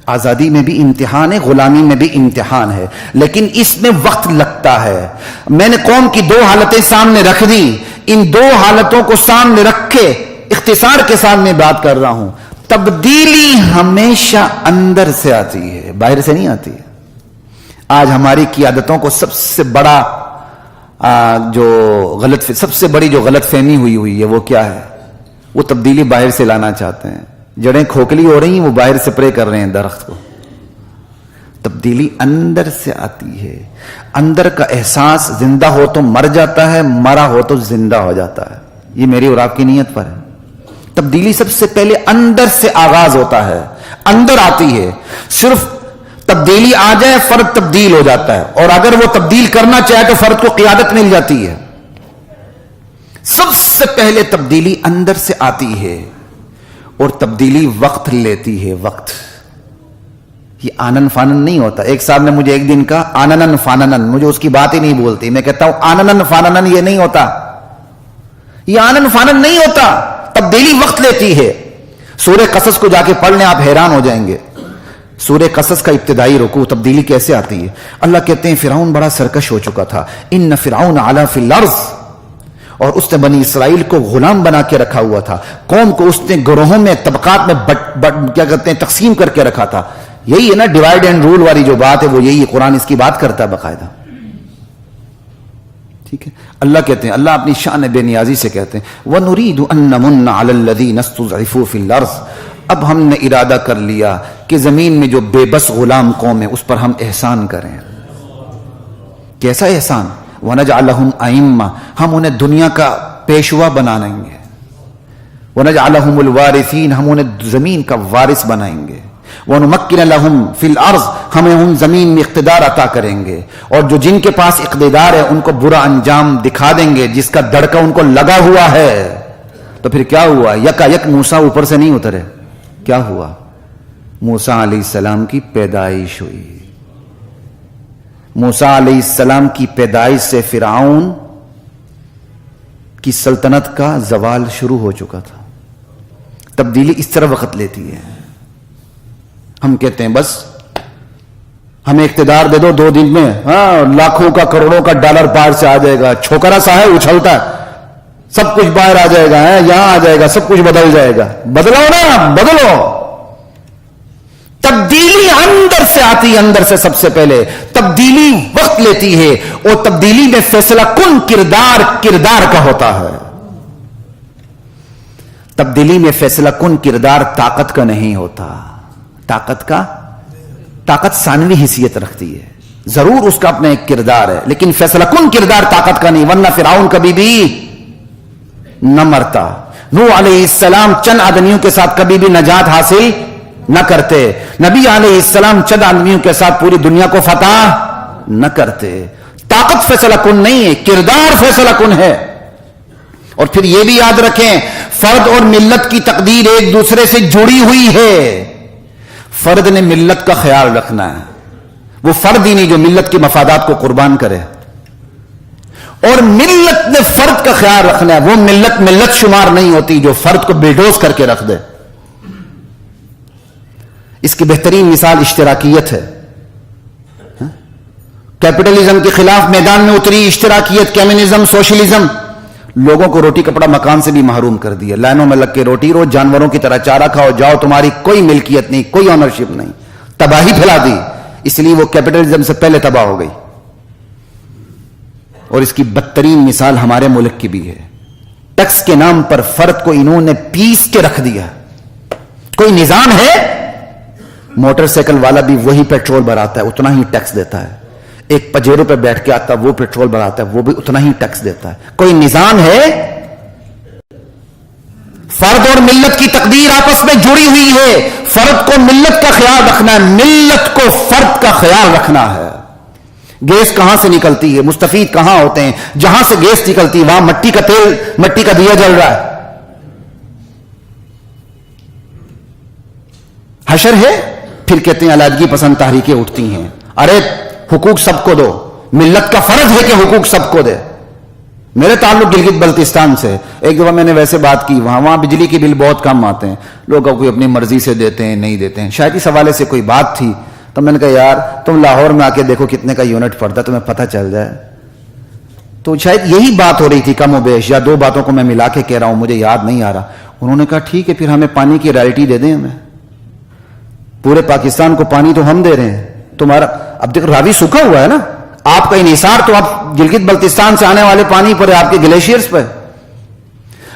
آزادی میں بھی امتحان ہے، غلامی میں بھی امتحان ہے، لیکن اس میں وقت لگتا ہے۔ میں نے قوم کی دو حالتیں سامنے رکھ دی، ان دو حالتوں کو سامنے رکھ کے اختصار کے ساتھ میں بات کر رہا ہوں۔ تبدیلی ہمیشہ اندر سے آتی ہے، باہر سے نہیں آتی ہے۔ آج ہماری قیادتوں کو سب سے بڑا سب سے بڑی جو غلط فہمی ہوئی ہے وہ کیا ہے؟ وہ تبدیلی باہر سے لانا چاہتے ہیں، جڑیں کھوکھلی ہو رہی ہیں، وہ باہر سپرے کر رہے ہیں درخت کو۔ تبدیلی اندر سے آتی ہے، اندر کا احساس زندہ ہو تو مر جاتا ہے، مرا ہو تو زندہ ہو جاتا ہے۔ یہ میری اور آپ کی نیت پر ہے۔ تبدیلی سب سے پہلے اندر سے آغاز ہوتا ہے، اندر آتی ہے۔ صرف تبدیلی آ جائے فرد تبدیل ہو جاتا ہے، اور اگر وہ تبدیل کرنا چاہے تو فرد کو قیادت مل جاتی ہے۔ سب سے پہلے تبدیلی اندر سے آتی ہے، اور تبدیلی وقت لیتی ہے، وقت۔ یہ آنن فانن نہیں ہوتا۔ ایک صاحب نے مجھے ایک دن کہا آننن فاننن، مجھے اس کی بات ہی نہیں بولتی۔ میں کہتا ہوں آننن فاننن یہ نہیں ہوتا، یہ آنن فانن نہیں ہوتا، تبدیلی وقت لیتی ہے۔ سورہ قصص کو جا کے پڑھ لیں، آپ حیران ہو جائیں گے۔ سورہ قصص کا ابتدائی رکوع تبدیلی کیسے آتی ہے؟ اللہ کہتے ہیں فرعون بڑا سرکش ہو چکا تھا، ان فرعون علا فی الارض، اور اس نے بنی اسرائیل کو غلام بنا کے رکھا ہوا تھا، قوم کو اس نے گروہوں میں طبقات میں کیا کہتے ہیں تقسیم کر کے رکھا تھا۔ یہی ہے نا ڈیوائڈ اینڈ رول والی جو بات ہے، وہ یہی ہے، قرآن اس کی بات کرتا ہے باقاعدہ۔ ٹھیک ہے، اللہ کہتے ہیں، اللہ اپنی شان بے نیازی سے کہتے ہیں وَنُرِيدُ أَن نَمُنَّ عَلَى الَّذِينَ اسْتُضْعِفُوا فِي الْأَرْضِ، اب ہم نے ارادہ کر لیا کہ زمین میں جو بے بس غلام قوم ہے اس پر ہم احسان کریں۔ کیسا احسان؟ وَنَجْعَلَهُمْ أَئِمَّةً، ہم انہیں دنیا کا پیشوا بنا لیں گے۔ وَنَجْعَلَهُمُ الْوَارِثِينَ، ہم انہیں زمین کا وارث بنائیں گے۔ وَنُمَكِّنَ لَهُمْ فِي الْأَرْضِ، ہمیں ان زمین میں اقتدار عطا کریں گے، اور جو جن کے پاس اقتدار ہے ان کو برا انجام دکھا دیں گے، جس کا دڑکا ان کو لگا ہوا ہے۔ تو پھر کیا ہوا؟ یکا یک موسیٰ اوپر سے نہیں اترے، کیا ہوا؟ موسیٰ علیہ السلام کی پیدائش ہوئی۔ موسیٰ علیہ السلام کی پیدائش سے فرعون کی سلطنت کا زوال شروع ہو چکا تھا۔ تبدیلی اس طرح وقت لیتی ہے۔ ہم کہتے ہیں بس ہمیں اقتدار دے دو، 2 دن میں لاکھوں کا کروڑوں کا ڈالر پار سے آ جائے گا، چھوکرا سا ہے اچھلتا ہے، سب کچھ باہر آ جائے گا، یہاں آ جائے گا، سب کچھ بدل جائے گا۔ بدلو نا، بدلو۔ تبدیلی اندر سے آتی ہے، اندر سے سب سے پہلے تبدیلی وقت لیتی ہے، اور تبدیلی میں فیصلہ کن کردار کا ہوتا ہے۔ تبدیلی میں فیصلہ کن کردار طاقت کا نہیں ہوتا۔ طاقت ثانوی حیثیت رکھتی ہے، ضرور اس کا اپنا ایک کردار ہے، لیکن فیصلہ کن کردار طاقت کا نہیں، ورنہ فرعون کبھی بھی نہ مرتا۔ نوح علیہ السلام چند آدمیوں کے ساتھ کبھی بھی نجات حاصل نہ کرتے، نبی علیہ السلام چند آدمیوں کے ساتھ پوری دنیا کو فتح نہ کرتے۔ طاقت فیصلہ کن نہیں ہے، کردار فیصلہ کن ہے۔ اور پھر یہ بھی یاد رکھیں، فرد اور ملت کی تقدیر ایک دوسرے سے جڑی ہوئی ہے۔ فرد نے ملت کا خیال رکھنا ہے، وہ فرد ہی نہیں جو ملت کے مفادات کو قربان کرے، اور ملت نے فرد کا خیال رکھنا ہے، وہ ملت شمار نہیں ہوتی جو فرد کو بلڈوز کر کے رکھ دے۔ اس کی بہترین مثال اشتراکیت ہے۔ کیپٹلزم کے خلاف میدان میں اتری اشتراکیت، کمیونزم، سوشلزم، لوگوں کو روٹی کپڑا مکان سے بھی محروم کر دیا۔ لائنوں میں لگ کے روٹی رو، جانوروں کی طرح چارہ کھاؤ، جاؤ، تمہاری کوئی ملکیت نہیں، کوئی آنرشپ نہیں، تباہی پھیلا دی۔ اس لیے وہ کیپٹلزم سے پہلے تباہ ہو گئی. اور اس کی بدترین مثال ہمارے ملک کی بھی ہے. ٹیکس کے نام پر فرد کو انہوں نے پیس کے رکھ دیا. کوئی نظام ہے؟ موٹر سائیکل والا بھی وہی پیٹرول بھراتا ہے، اتنا ہی ٹیکس دیتا ہے. ایک پجیرو پہ بیٹھ کے آتا ہے وہ پیٹرول بھراتا ہے، وہ بھی اتنا ہی ٹیکس دیتا ہے. کوئی نظام ہے؟ فرد اور ملت کی تقدیر آپس میں جڑی ہوئی ہے. فرد کو ملت کا خیال رکھنا ہے، ملت کو فرد کا خیال رکھنا ہے. گیس کہاں سے نکلتی ہے؟ مستفید کہاں ہوتے ہیں؟ جہاں سے گیس نکلتی ہے وہاں مٹی کا تیل، مٹی کا دیا جل رہا ہے. حشر ہے، پھر کہتے ہیں علیحدگی پسند تحریکیں اٹھتی ہیں. ارے حقوق سب کو دو، ملت کا فرض ہے کہ حقوق سب کو دے. میرے تعلق گلگت بلتستان سے. ایک دفعہ میں نے ویسے بات کی، وہاں بجلی کے بل بہت کم آتے ہیں، لوگ کوئی اپنی مرضی سے دیتے ہیں نہیں دیتے ہیں. شاید اس حوالے سے کوئی بات تھی تو میں نے کہا یار تم لاہور میں آ کے دیکھو کتنے کا یونٹ پڑتا ہے، تمہیں پتہ چل جائے. تو شاید یہی بات ہو رہی تھی کم و بیش، یا دو باتوں کو میں ملا کے کہہ رہا ہوں، مجھے یاد نہیں آ رہا. انہوں نے کہا ٹھیک ہے پھر ہمیں پانی کی رائلٹی دے دیں. ہمیں پورے پاکستان کو پانی تو ہم دے رہے ہیں، تمہارا اب دیکھ راوی سوکھا ہوا ہے نا، آپ کا انحصار تو اب گلگت بلتستان سے آنے والے پانی پر ہے، آپ کے گلیشیئرز پر.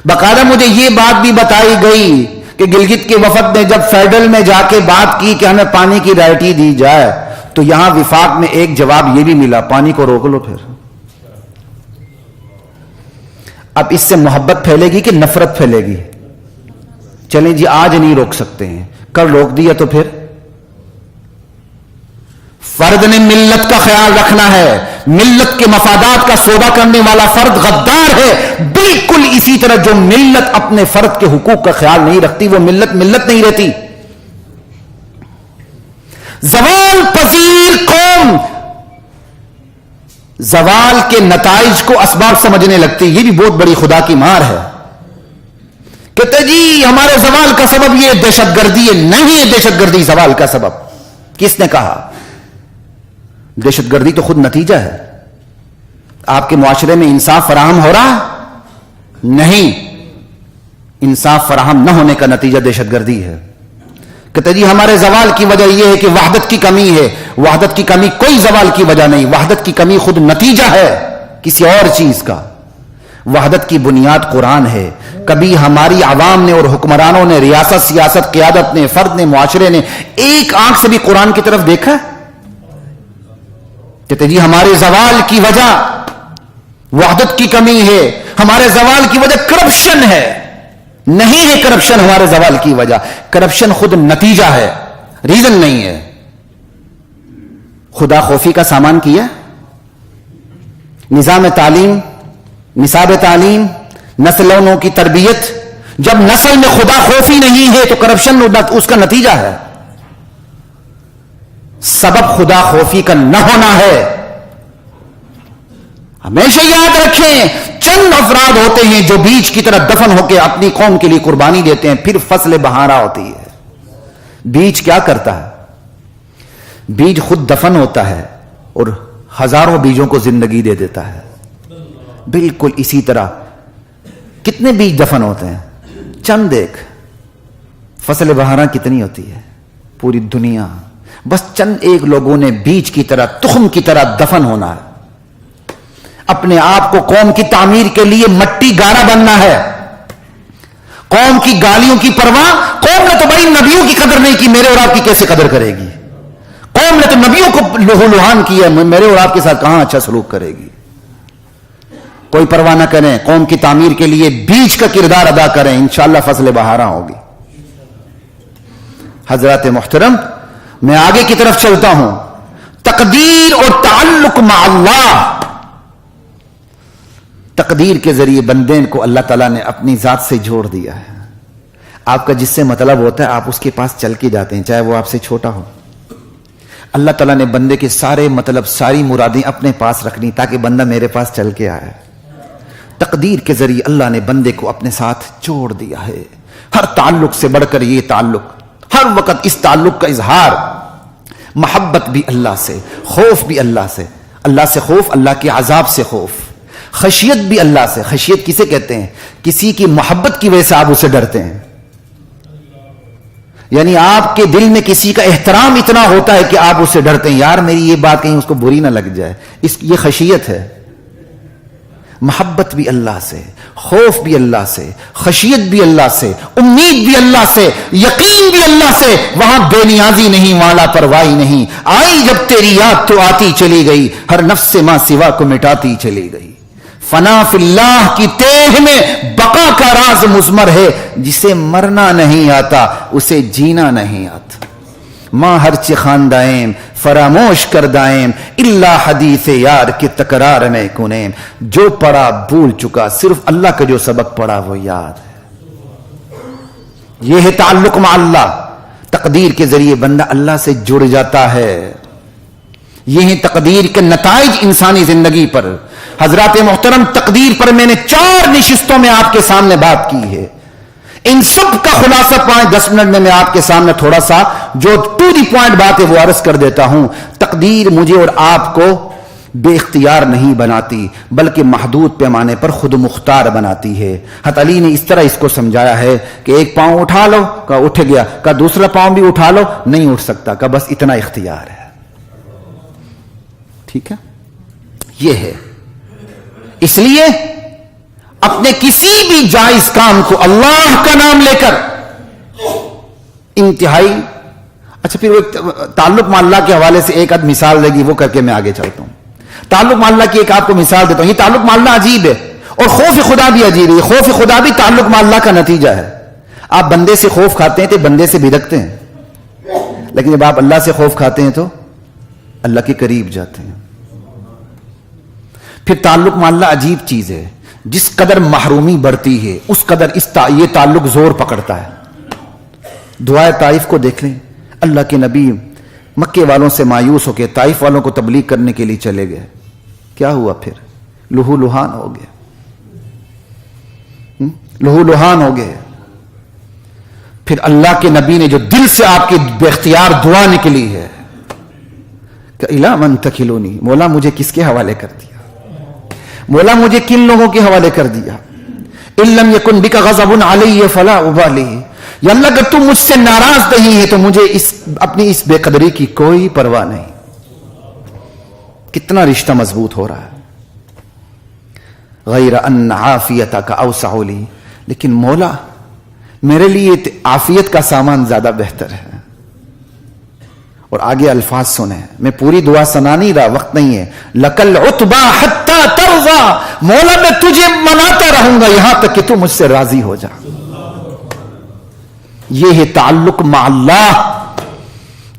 باقاعدہ مجھے یہ بات بھی بتائی گئی کہ گلگت کے وفد نے جب فیڈرل میں جا کے بات کی کہ ہمیں پانی کی رائلٹی دی جائے تو یہاں وفاق میں ایک جواب یہ بھی ملا، پانی کو روک لو. پھر اب اس سے محبت پھیلے گی کہ نفرت پھیلے گی؟ چلیں جی آج نہیں روک سکتے ہیں، کل روک دیا تو پھر فرد نے ملت کا خیال رکھنا ہے. ملت کے مفادات کا سودا کرنے والا فرد غدار ہے. بالکل اسی طرح جو ملت اپنے فرد کے حقوق کا خیال نہیں رکھتی وہ ملت نہیں رہتی. زوال پذیر قوم زوال کے نتائج کو اسباب سمجھنے لگتی. یہ بھی بہت بڑی خدا کی مار ہے. کہتے جی ہمارے زوال کا سبب یہ دہشت گردی ہے. نہیں ہے دہشت گردی زوال کا سبب. کس نے کہا؟ دہشت گردی تو خود نتیجہ ہے. آپ کے معاشرے میں انصاف فراہم ہو رہا؟ نہیں، انصاف فراہم نہ ہونے کا نتیجہ دہشت گردی ہے. کہتے جی ہمارے زوال کی وجہ یہ ہے کہ وحدت کی کمی ہے. وحدت کی کمی کوئی زوال کی وجہ نہیں، وحدت کی کمی خود نتیجہ ہے کسی اور چیز کا. وحدت کی بنیاد قرآن ہے. کبھی ہماری عوام نے اور حکمرانوں نے، ریاست، سیاست، قیادت نے، فرد نے، معاشرے نے ایک آنکھ سے بھی قرآن کی طرف دیکھا؟ کہتے جی ہمارے زوال کی وجہ وحدت کی کمی ہے، ہمارے زوال کی وجہ کرپشن ہے. نہیں ہے کرپشن ہمارے زوال کی وجہ، کرپشن خود نتیجہ ہے، ریزن نہیں ہے. خدا خوفی کا سامان کیا، نظام تعلیم، نصاب تعلیم، نسلوں کی تربیت. جب نسل میں خدا خوفی نہیں ہے تو کرپشن اس کا نتیجہ ہے. سبب خدا خوفی کا نہ ہونا ہے. ہمیشہ یاد رکھیں چند افراد ہوتے ہیں جو بیج کی طرح دفن ہو کے اپنی قوم کے لیے قربانی دیتے ہیں، پھر فصل بہارا ہوتی ہے. بیج کیا کرتا ہے؟ بیج خود دفن ہوتا ہے اور ہزاروں بیجوں کو زندگی دے دیتا ہے. بالکل اسی طرح کتنے بیج دفن ہوتے ہیں؟ چند ایک. فصل بہارا کتنی ہوتی ہے؟ پوری دنیا. بس چند ایک لوگوں نے بیج کی طرح، تخم کی طرح دفن ہونا ہے. اپنے آپ کو قوم کی تعمیر کے لیے مٹی گارا بننا ہے. قوم کی گالیوں کی پرواہ، قوم نے تو بڑی نبیوں کی قدر نہیں کی، میرے اور آپ کی کیسے قدر کرے گی؟ قوم نے تو نبیوں کو لہو لہان کیا، میرے اور آپ کے ساتھ کہاں اچھا سلوک کرے گی؟ کوئی پرواہ نہ کریں، قوم کی تعمیر کے لیے بیج کا کردار ادا کریں، انشاءاللہ فصل بہارا ہوگی. حضرات محترم، میں آگے کی طرف چلتا ہوں. تقدیر اور تعلق مع اللہ. تقدیر کے ذریعے بندے کو اللہ تعالیٰ نے اپنی ذات سے جوڑ دیا ہے. آپ کا جس سے مطلب ہوتا ہے آپ اس کے پاس چل کے جاتے ہیں، چاہے وہ آپ سے چھوٹا ہو. اللہ تعالیٰ نے بندے کے سارے مطلب، ساری مرادیں اپنے پاس رکھنی تاکہ بندہ میرے پاس چل کے آئے. تقدیر کے ذریعے اللہ نے بندے کو اپنے ساتھ جوڑ دیا ہے. ہر تعلق سے بڑھ کر یہ تعلق، ہر وقت اس تعلق کا اظہار. محبت بھی اللہ سے، خوف بھی اللہ سے. اللہ سے خوف، اللہ کے عذاب سے خوف. خشیت بھی اللہ سے. خشیت کسے کہتے ہیں؟ کسی کی محبت کی وجہ سے آپ اسے ڈرتے ہیں. یعنی آپ کے دل میں کسی کا احترام اتنا ہوتا ہے کہ آپ اس سے ڈرتے ہیں، یار میری یہ بات کہیں اس کو بری نہ لگ جائے. یہ خشیت ہے. محبت بھی اللہ سے، خوف بھی اللہ سے، خشیت بھی اللہ سے، امید بھی اللہ سے، یقین بھی اللہ سے. وہاں بے نیازی نہیں، والا پرواہی نہیں. آئی جب تیری یاد تو آتی چلی گئی، ہر نفس سے ماں سوا کو مٹاتی چلی گئی. فنا فی اللہ کی تہ میں بقا کا راز مضمر ہے. جسے مرنا نہیں آتا اسے جینا نہیں آتا. ماں ہر چی خاندائم فراموش کردائم، اللہ حدیث یار کے تکرار میں کنیم. جو پڑھا بھول چکا، صرف اللہ کا جو سبق پڑھا وہ یاد ہے. یہ ہے تعلق مع اللہ. تقدیر کے ذریعے بندہ اللہ سے جڑ جاتا ہے. یہ ہیں تقدیر کے نتائج انسانی زندگی پر. حضرات محترم، تقدیر پر میں نے 4 نشستوں میں آپ کے سامنے بات کی ہے. ان سب کا خلاصہ 5-10 منٹ میں آپ کے سامنے تھوڑا سا جو ٹو دی پوائنٹ بات ہے وہ عرض کر دیتا ہوں. تقدیر مجھے اور آپ کو بے اختیار نہیں بناتی، بلکہ محدود پیمانے پر خود مختار بناتی ہے. حضرت علی نے اس طرح اس کو سمجھایا ہے کہ ایک پاؤں اٹھا لو، کہا اٹھ گیا، کہا دوسرا پاؤں بھی اٹھا لو، نہیں اٹھ سکتا، کہا بس اتنا اختیار ہے. ٹھیک ہے، یہ ہے. اس لیے اپنے کسی بھی جائز کام کو اللہ کا نام لے کر انتہائی اچھا. پھر وہ تعلق مع اللہ کے حوالے سے ایک آدھ مثال دے گی، وہ کر کے میں آگے چلتا ہوں. تعلق مع اللہ کی ایک آپ کو مثال دیتا ہوں. یہ تعلق مع اللہ عجیب ہے، اور خوف خدا بھی عجیب ہے. خوف خدا بھی تعلق مع اللہ کا نتیجہ ہے. آپ بندے سے خوف کھاتے ہیں تو بندے سے بھڑکتے ہیں، لیکن جب آپ اللہ سے خوف کھاتے ہیں تو اللہ کے قریب جاتے ہیں. پھر تعلق مع اللہ عجیب چیز ہے. جس قدر محرومی بڑھتی ہے اس قدر یہ تعلق زور پکڑتا ہے. دعائے طائف کو دیکھ لیں. اللہ کے نبی مکے والوں سے مایوس ہو کے طائف والوں کو تبلیغ کرنے کے لیے چلے گئے. کیا ہوا؟ پھر لہو لہان ہو گئے. لہو لہان ہو گئے. پھر اللہ کے نبی نے جو دل سے آپ کی بے اختیار دعا نکلی ہے کہ الی من تکلونی، مولا مجھے کس کے حوالے کر دیا، مولا مجھے کن لوگوں کے حوالے کر دیا. ان لم یکن بک غضب علی فلا ابالی، یا اللہ اگر تم مجھ سے ناراض نہیں ہے تو مجھے اپنی اس بے قدری کی کوئی پرواہ نہیں. کتنا رشتہ مضبوط ہو رہا ہے. غیر ان عافیتک اوسع لی، لیکن مولا میرے لیے عافیت کا سامان زیادہ بہتر ہے. اور آگے الفاظ سنیں، میں پوری دعا سنا نہیں رہا، وقت نہیں ہے. لکل عتبا حتی ترضا، مولا میں تجھے مناتا رہوں گا یہاں تک کہ تو مجھ سے راضی ہو جا. یہ ہے تعلق مع اللہ.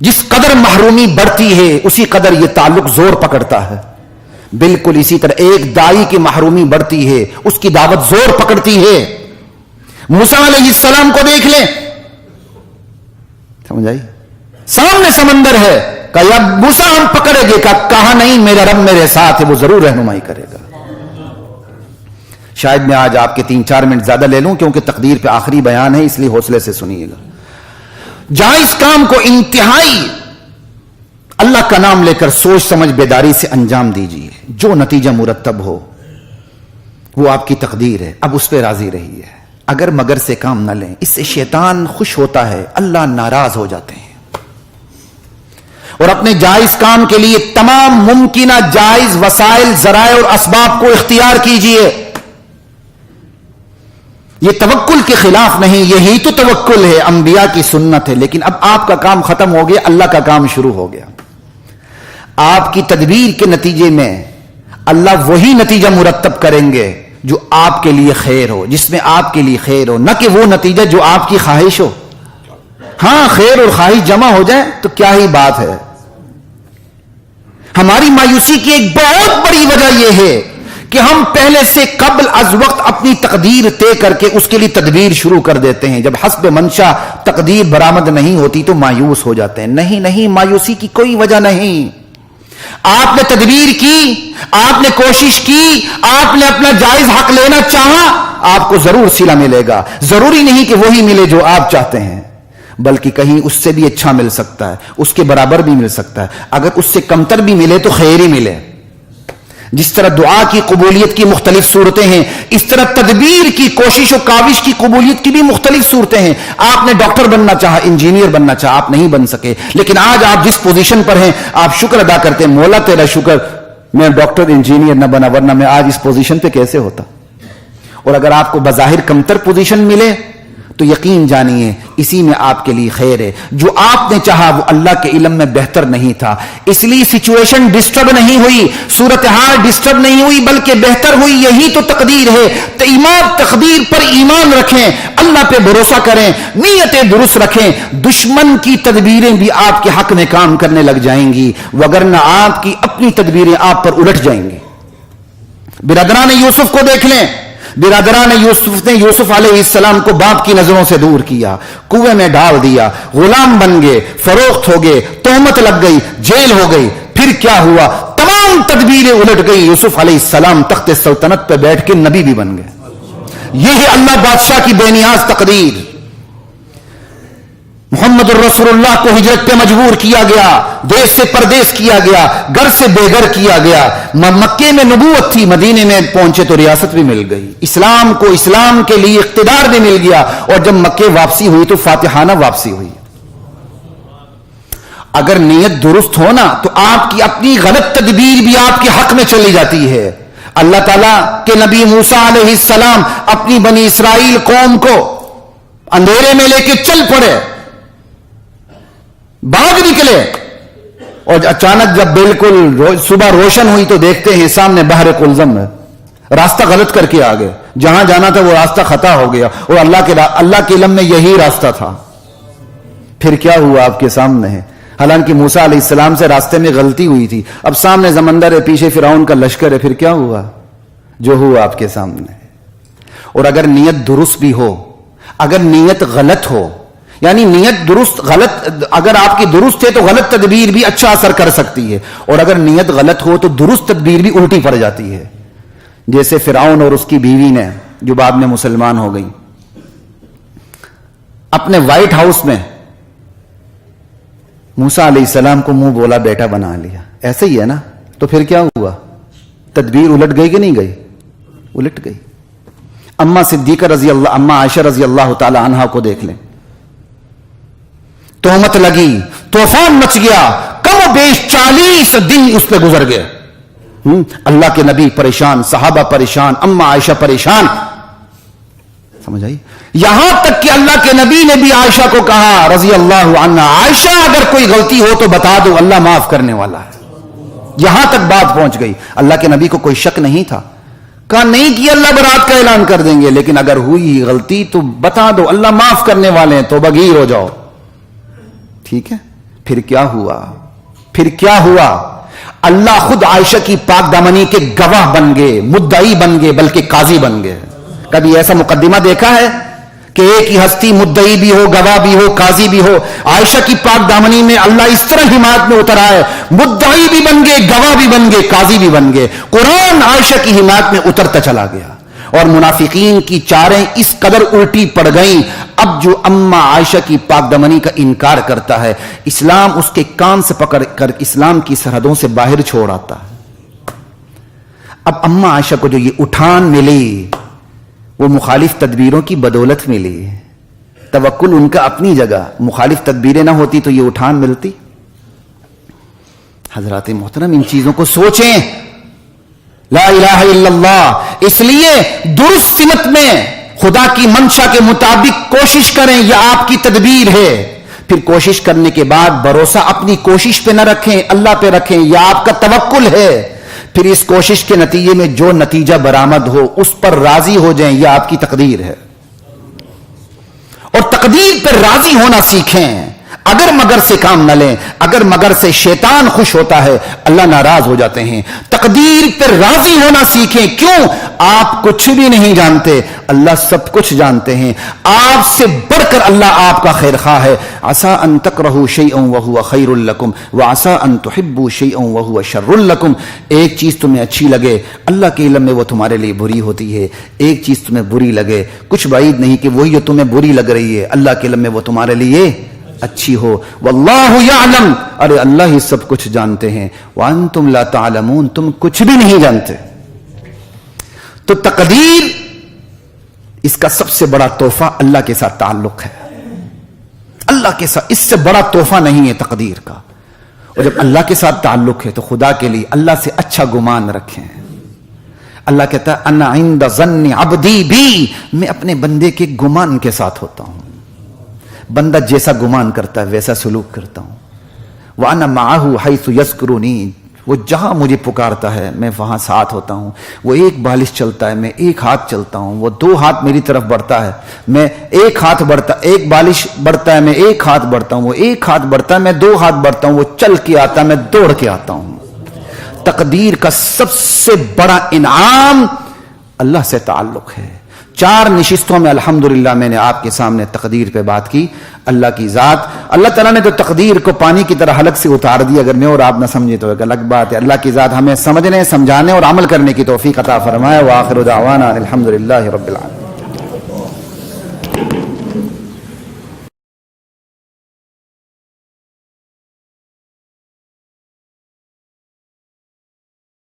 جس قدر محرومی بڑھتی ہے اسی قدر یہ تعلق زور پکڑتا ہے. بالکل اسی طرح ایک دائی کی محرومی بڑھتی ہے اس کی دعوت زور پکڑتی ہے. موسیٰ علیہ السلام کو دیکھ لیں، سمجھ آئی؟ سامنے سمندر ہے، کہا یا موسیٰ ہم پکڑے گے، کہا نہیں میرا رب میرے ساتھ ہے، وہ ضرور رہنمائی کرے گا. شاید میں آج آپ کے 3-4 منٹ زیادہ لے لوں کیونکہ تقدیر پہ آخری بیان ہے، اس لیے حوصلے سے سنیے گا. جائز کام کو انتہائی اللہ کا نام لے کر سوچ سمجھ بیداری سے انجام دیجیے. جو نتیجہ مرتب ہو وہ آپ کی تقدیر ہے، اب اس پہ راضی رہیے. اگر مگر سے کام نہ لیں، اس سے شیطان خوش ہوتا ہے، اللہ ناراض ہو جاتے ہیں. اور اپنے جائز کام کے لیے تمام ممکنہ جائز وسائل، ذرائع اور اسباب کو اختیار کیجیے. یہ توکل کے خلاف نہیں، یہی تو توکل ہے، انبیاء کی سنت ہے. لیکن اب آپ کا کام ختم ہو گیا، اللہ کا کام شروع ہو گیا. آپ کی تدبیر کے نتیجے میں اللہ وہی نتیجہ مرتب کریں گے جو آپ کے لیے خیر ہو، جس میں آپ کے لیے خیر ہو، نہ کہ وہ نتیجہ جو آپ کی خواہش ہو. ہاں خیر اور خواہش جمع ہو جائے تو کیا ہی بات ہے. ہماری مایوسی کی ایک بہت بڑی وجہ یہ ہے کہ ہم پہلے سے قبل از وقت اپنی تقدیر طے کر کے اس کے لیے تدبیر شروع کر دیتے ہیں. جب حسب منشا تقدیر برآمد نہیں ہوتی تو مایوس ہو جاتے ہیں. نہیں، مایوسی کی کوئی وجہ نہیں. آپ نے تدبیر کی، آپ نے کوشش کی، آپ نے اپنا جائز حق لینا چاہا، آپ کو ضرور صلہ ملے گا. ضروری نہیں کہ وہی ملے جو آپ چاہتے ہیں، بلکہ کہیں اس سے بھی اچھا مل سکتا ہے، اس کے برابر بھی مل سکتا ہے. اگر اس سے کمتر بھی ملے تو خیر ہی ملے. جس طرح دعا کی قبولیت کی مختلف صورتیں ہیں، اس طرح تدبیر کی کوشش و کاوش کی قبولیت کی بھی مختلف صورتیں ہیں۔ آپ نے ڈاکٹر بننا چاہا، انجینئر بننا چاہا، آپ نہیں بن سکے، لیکن آج آپ جس پوزیشن پر ہیں آپ شکر ادا کرتے ہیں، مولا تیرا شکر میں ڈاکٹر انجینئر نہ بنا، ورنہ میں آج اس پوزیشن پہ کیسے ہوتا۔ اور اگر آپ کو بظاہر کمتر پوزیشن ملے تو یقین جانیے اسی میں آپ کے لیے خیر ہے۔ جو آپ نے چاہا وہ اللہ کے علم میں بہتر نہیں تھا، اس لیے سچویشن ڈسٹرب نہیں ہوئی، صورتحال ڈسٹرب نہیں ہوئی، بلکہ بہتر ہوئی۔ یہی تو تقدیر ہے۔ تو تقدیر پر ایمان رکھیں، اللہ پہ بھروسہ کریں، نیتیں درست رکھیں، دشمن کی تدبیریں بھی آپ کے حق میں کام کرنے لگ جائیں گی، وگرنہ آپ کی اپنی تدبیریں آپ پر الٹ جائیں گی۔ برادران یوسف کو دیکھ لیں، برادران یوسف نے یوسف علیہ السلام کو باپ کی نظروں سے دور کیا، کنویں میں ڈال دیا، غلام بن گئے، فروخت ہو گئے، تہمت لگ گئی، جیل ہو گئی۔ پھر کیا ہوا؟ تمام تدبیریں الٹ گئی، یوسف علیہ السلام تخت سلطنت پہ بیٹھ کے نبی بھی بن گئے۔ یہ ہے اللہ بادشاہ کی بے نیاز تقدیر۔ محمد الرسول اللہ کو ہجرت پہ مجبور کیا گیا، دیش سے پردیس کیا گیا، گھر سے بے گھر کیا گیا۔ مکے میں نبوت تھی، مدینے میں پہنچے تو ریاست بھی مل گئی، اسلام کو اسلام کے لیے اقتدار بھی مل گیا، اور جب مکے واپسی ہوئی تو فاتحانہ واپسی ہوئی۔ اگر نیت درست ہونا تو آپ کی اپنی غلط تدبیر بھی آپ کے حق میں چلی جاتی ہے۔ اللہ تعالیٰ کے نبی موسیٰ علیہ السلام اپنی بنی اسرائیل قوم کو اندھیرے میں لے کے چل پڑے، بھاگ نکلے، اور اچانک جب بالکل صبح روشن ہوئی تو دیکھتے ہیں سامنے بحر کلزم ہے، راستہ غلط کر کے آگے، جہاں جانا تھا وہ راستہ خطا ہو گیا، اور اللہ کے علم میں یہی راستہ تھا۔ پھر کیا ہوا آپ کے سامنے ہے۔ حالانکہ موسیٰ علیہ السلام سے راستے میں غلطی ہوئی تھی، اب سامنے سمندر ہے، پیچھے فرعون کا لشکر ہے، پھر کیا ہوا؟ جو ہوا آپ کے سامنے۔ اور اگر نیت درست بھی ہو، اگر نیت غلط ہو، یعنی نیت درست غلط اگر آپ کی درست ہے تو غلط تدبیر بھی اچھا اثر کر سکتی ہے، اور اگر نیت غلط ہو تو درست تدبیر بھی الٹی پڑ جاتی ہے۔ جیسے فرعون اور اس کی بیوی نے، جو بعد میں مسلمان ہو گئی، اپنے وائٹ ہاؤس میں موسیٰ علیہ السلام کو منہ بولا بیٹا بنا لیا، ایسے ہی ہے نا؟ تو پھر کیا ہوا؟ تدبیر الٹ گئی کہ نہیں گئی؟ الٹ گئی۔ اما صدیقہ رضی اللہ، اما عائشہ رضی اللہ تعالی عنہا کو دیکھ لیں، تہمت لگی، طوفان مچ گیا، کم و بیش 40 دن اس پہ گزر گئے۔ اللہ کے نبی پریشان، صحابہ پریشان، اما عائشہ پریشان، سمجھ آئی؟ یہاں تک کہ اللہ کے نبی نے بھی عائشہ کو کہا رضی اللہ عنہ، عائشہ اگر کوئی غلطی ہو تو بتا دو، اللہ معاف کرنے والا ہے۔ یہاں تک بات پہنچ گئی۔ اللہ کے نبی کو کوئی شک نہیں تھا، کہا نہیں کہ اللہ برات کا اعلان کر دیں گے، لیکن اگر ہوئی غلطی تو بتا دو، اللہ معاف کرنے والے ہیں، توبہ گیر ہو جاؤ۔ ٹھیک ہے؟ پھر کیا ہوا؟ پھر کیا ہوا؟ اللہ خود عائشہ کی پاک دامنی کے گواہ بن گئے، مدعی بن گئے، بلکہ قاضی بن گئے۔ کبھی ایسا مقدمہ دیکھا ہے کہ ایک ہی ہستی مدعی بھی ہو، گواہ بھی ہو، قاضی بھی ہو؟ عائشہ کی پاک دامنی میں اللہ اس طرح حمایت میں اترا ہے، مدعی بھی بن گئے، گواہ بھی بن گئے، قاضی بھی بن گئے۔ قرآن عائشہ کی حمایت میں اترتا چلا گیا، اور منافقین کی چاریں اس قدر الٹی پڑ گئیں۔ اب جو اما عائشہ کی پاک دامنی کا انکار کرتا ہے، اسلام اس کے کان سے پکڑ کر اسلام کی سرحدوں سے باہر چھوڑ آتا ہے۔ اب اما عائشہ کو جو یہ اٹھان ملی وہ مخالف تدبیروں کی بدولت ملی۔ توکل ان کا اپنی جگہ، مخالف تدبیریں نہ ہوتی تو یہ اٹھان ملتی؟ حضرات محترم، ان چیزوں کو سوچیں۔ لا الہ الا اللہ۔ اس لیے درست سمت میں خدا کی منشا کے مطابق کوشش کریں، یہ آپ کی تدبیر ہے۔ پھر کوشش کرنے کے بعد بھروسہ اپنی کوشش پہ نہ رکھیں، اللہ پہ رکھیں، یہ آپ کا توکل ہے۔ پھر اس کوشش کے نتیجے میں جو نتیجہ برآمد ہو اس پر راضی ہو جائیں، یہ آپ کی تقدیر ہے۔ اور تقدیر پر راضی ہونا سیکھیں، اگر مگر سے کام نہ لیں۔ اگر مگر سے شیطان خوش ہوتا ہے، اللہ ناراض ہو جاتے ہیں۔ تقدیر پر راضی ہونا سیکھیں۔ کیوں؟ آپ کچھ بھی نہیں جانتے، اللہ سب کچھ جانتے ہیں۔ آپ سے بڑھ کر اللہ آپ کا خیر خواہ ہے۔ عسیٰ ان تکرہوا شیئا وہو خیر لکم وعسیٰ ان تحبوا شیئا وہو شر لکم۔ ایک چیز تمہیں اچھی لگے، اللہ کے علم میں وہ تمہارے لیے بری ہوتی ہے۔ ایک چیز تمہیں بری لگے، کچھ بعید نہیں کہ وہی جو تمہیں بری لگ رہی ہے، اللہ کے علم میں وہ تمہارے لیے اچھی ہو. واللہ یعلم، ارے اللہ ہی سب کچھ جانتے ہیں. وانتم لا تعلمون، تم کچھ بھی نہیں جانتے. تو تقدیر، اس کا سب سے بڑا تحفہ اللہ کے ساتھ تعلق ہے. اللہ کے ساتھ، اس سے بڑا تحفہ نہیں ہے تقدیر کا. اور جب اللہ کے ساتھ تعلق ہے تو خدا کے لیے اللہ سے اچھا گمان رکھیں. اللہ کہتا ہے انا عند ظن عبدی بی، میں اپنے بندے کے گمان کے ساتھ ہوتا ہوں. بندہ جیسا گمان کرتا ہے ویسا سلوک کرتا ہوں. وانا معه حيث يذكرني، وہ جہاں مجھے پکارتا ہے میں وہاں ساتھ ہوتا ہوں. وہ ایک بالش چلتا ہے میں ایک ہاتھ چلتا ہوں. وہ 2 ہاتھ میری طرف بڑھتا ہے میں ایک ہاتھ بڑھتا، ایک بالش بڑھتا ہے میں ایک ہاتھ بڑھتا ہوں. وہ ایک ہاتھ بڑھتا ہے میں 2 ہاتھ بڑھتا ہوں. وہ چل کے آتا ہے میں دوڑ کے آتا ہوں. تقدیر کا سب سے بڑا انعام اللہ سے تعلق ہے. 4 نشستوں میں الحمدللہ میں نے آپ کے سامنے تقدیر پہ بات کی. اللہ کی ذات، اللہ تعالیٰ نے تو تقدیر کو پانی کی طرح حلق سے اتار دیا. اگر میں اور آپ نہ سمجھے تو ایک الگ بات ہے. اللہ کی ذات ہمیں سمجھنے، سمجھانے اور عمل کرنے کی توفیق عطا فرمائے. وآخر دعوانا الحمدللہ رب العالمین.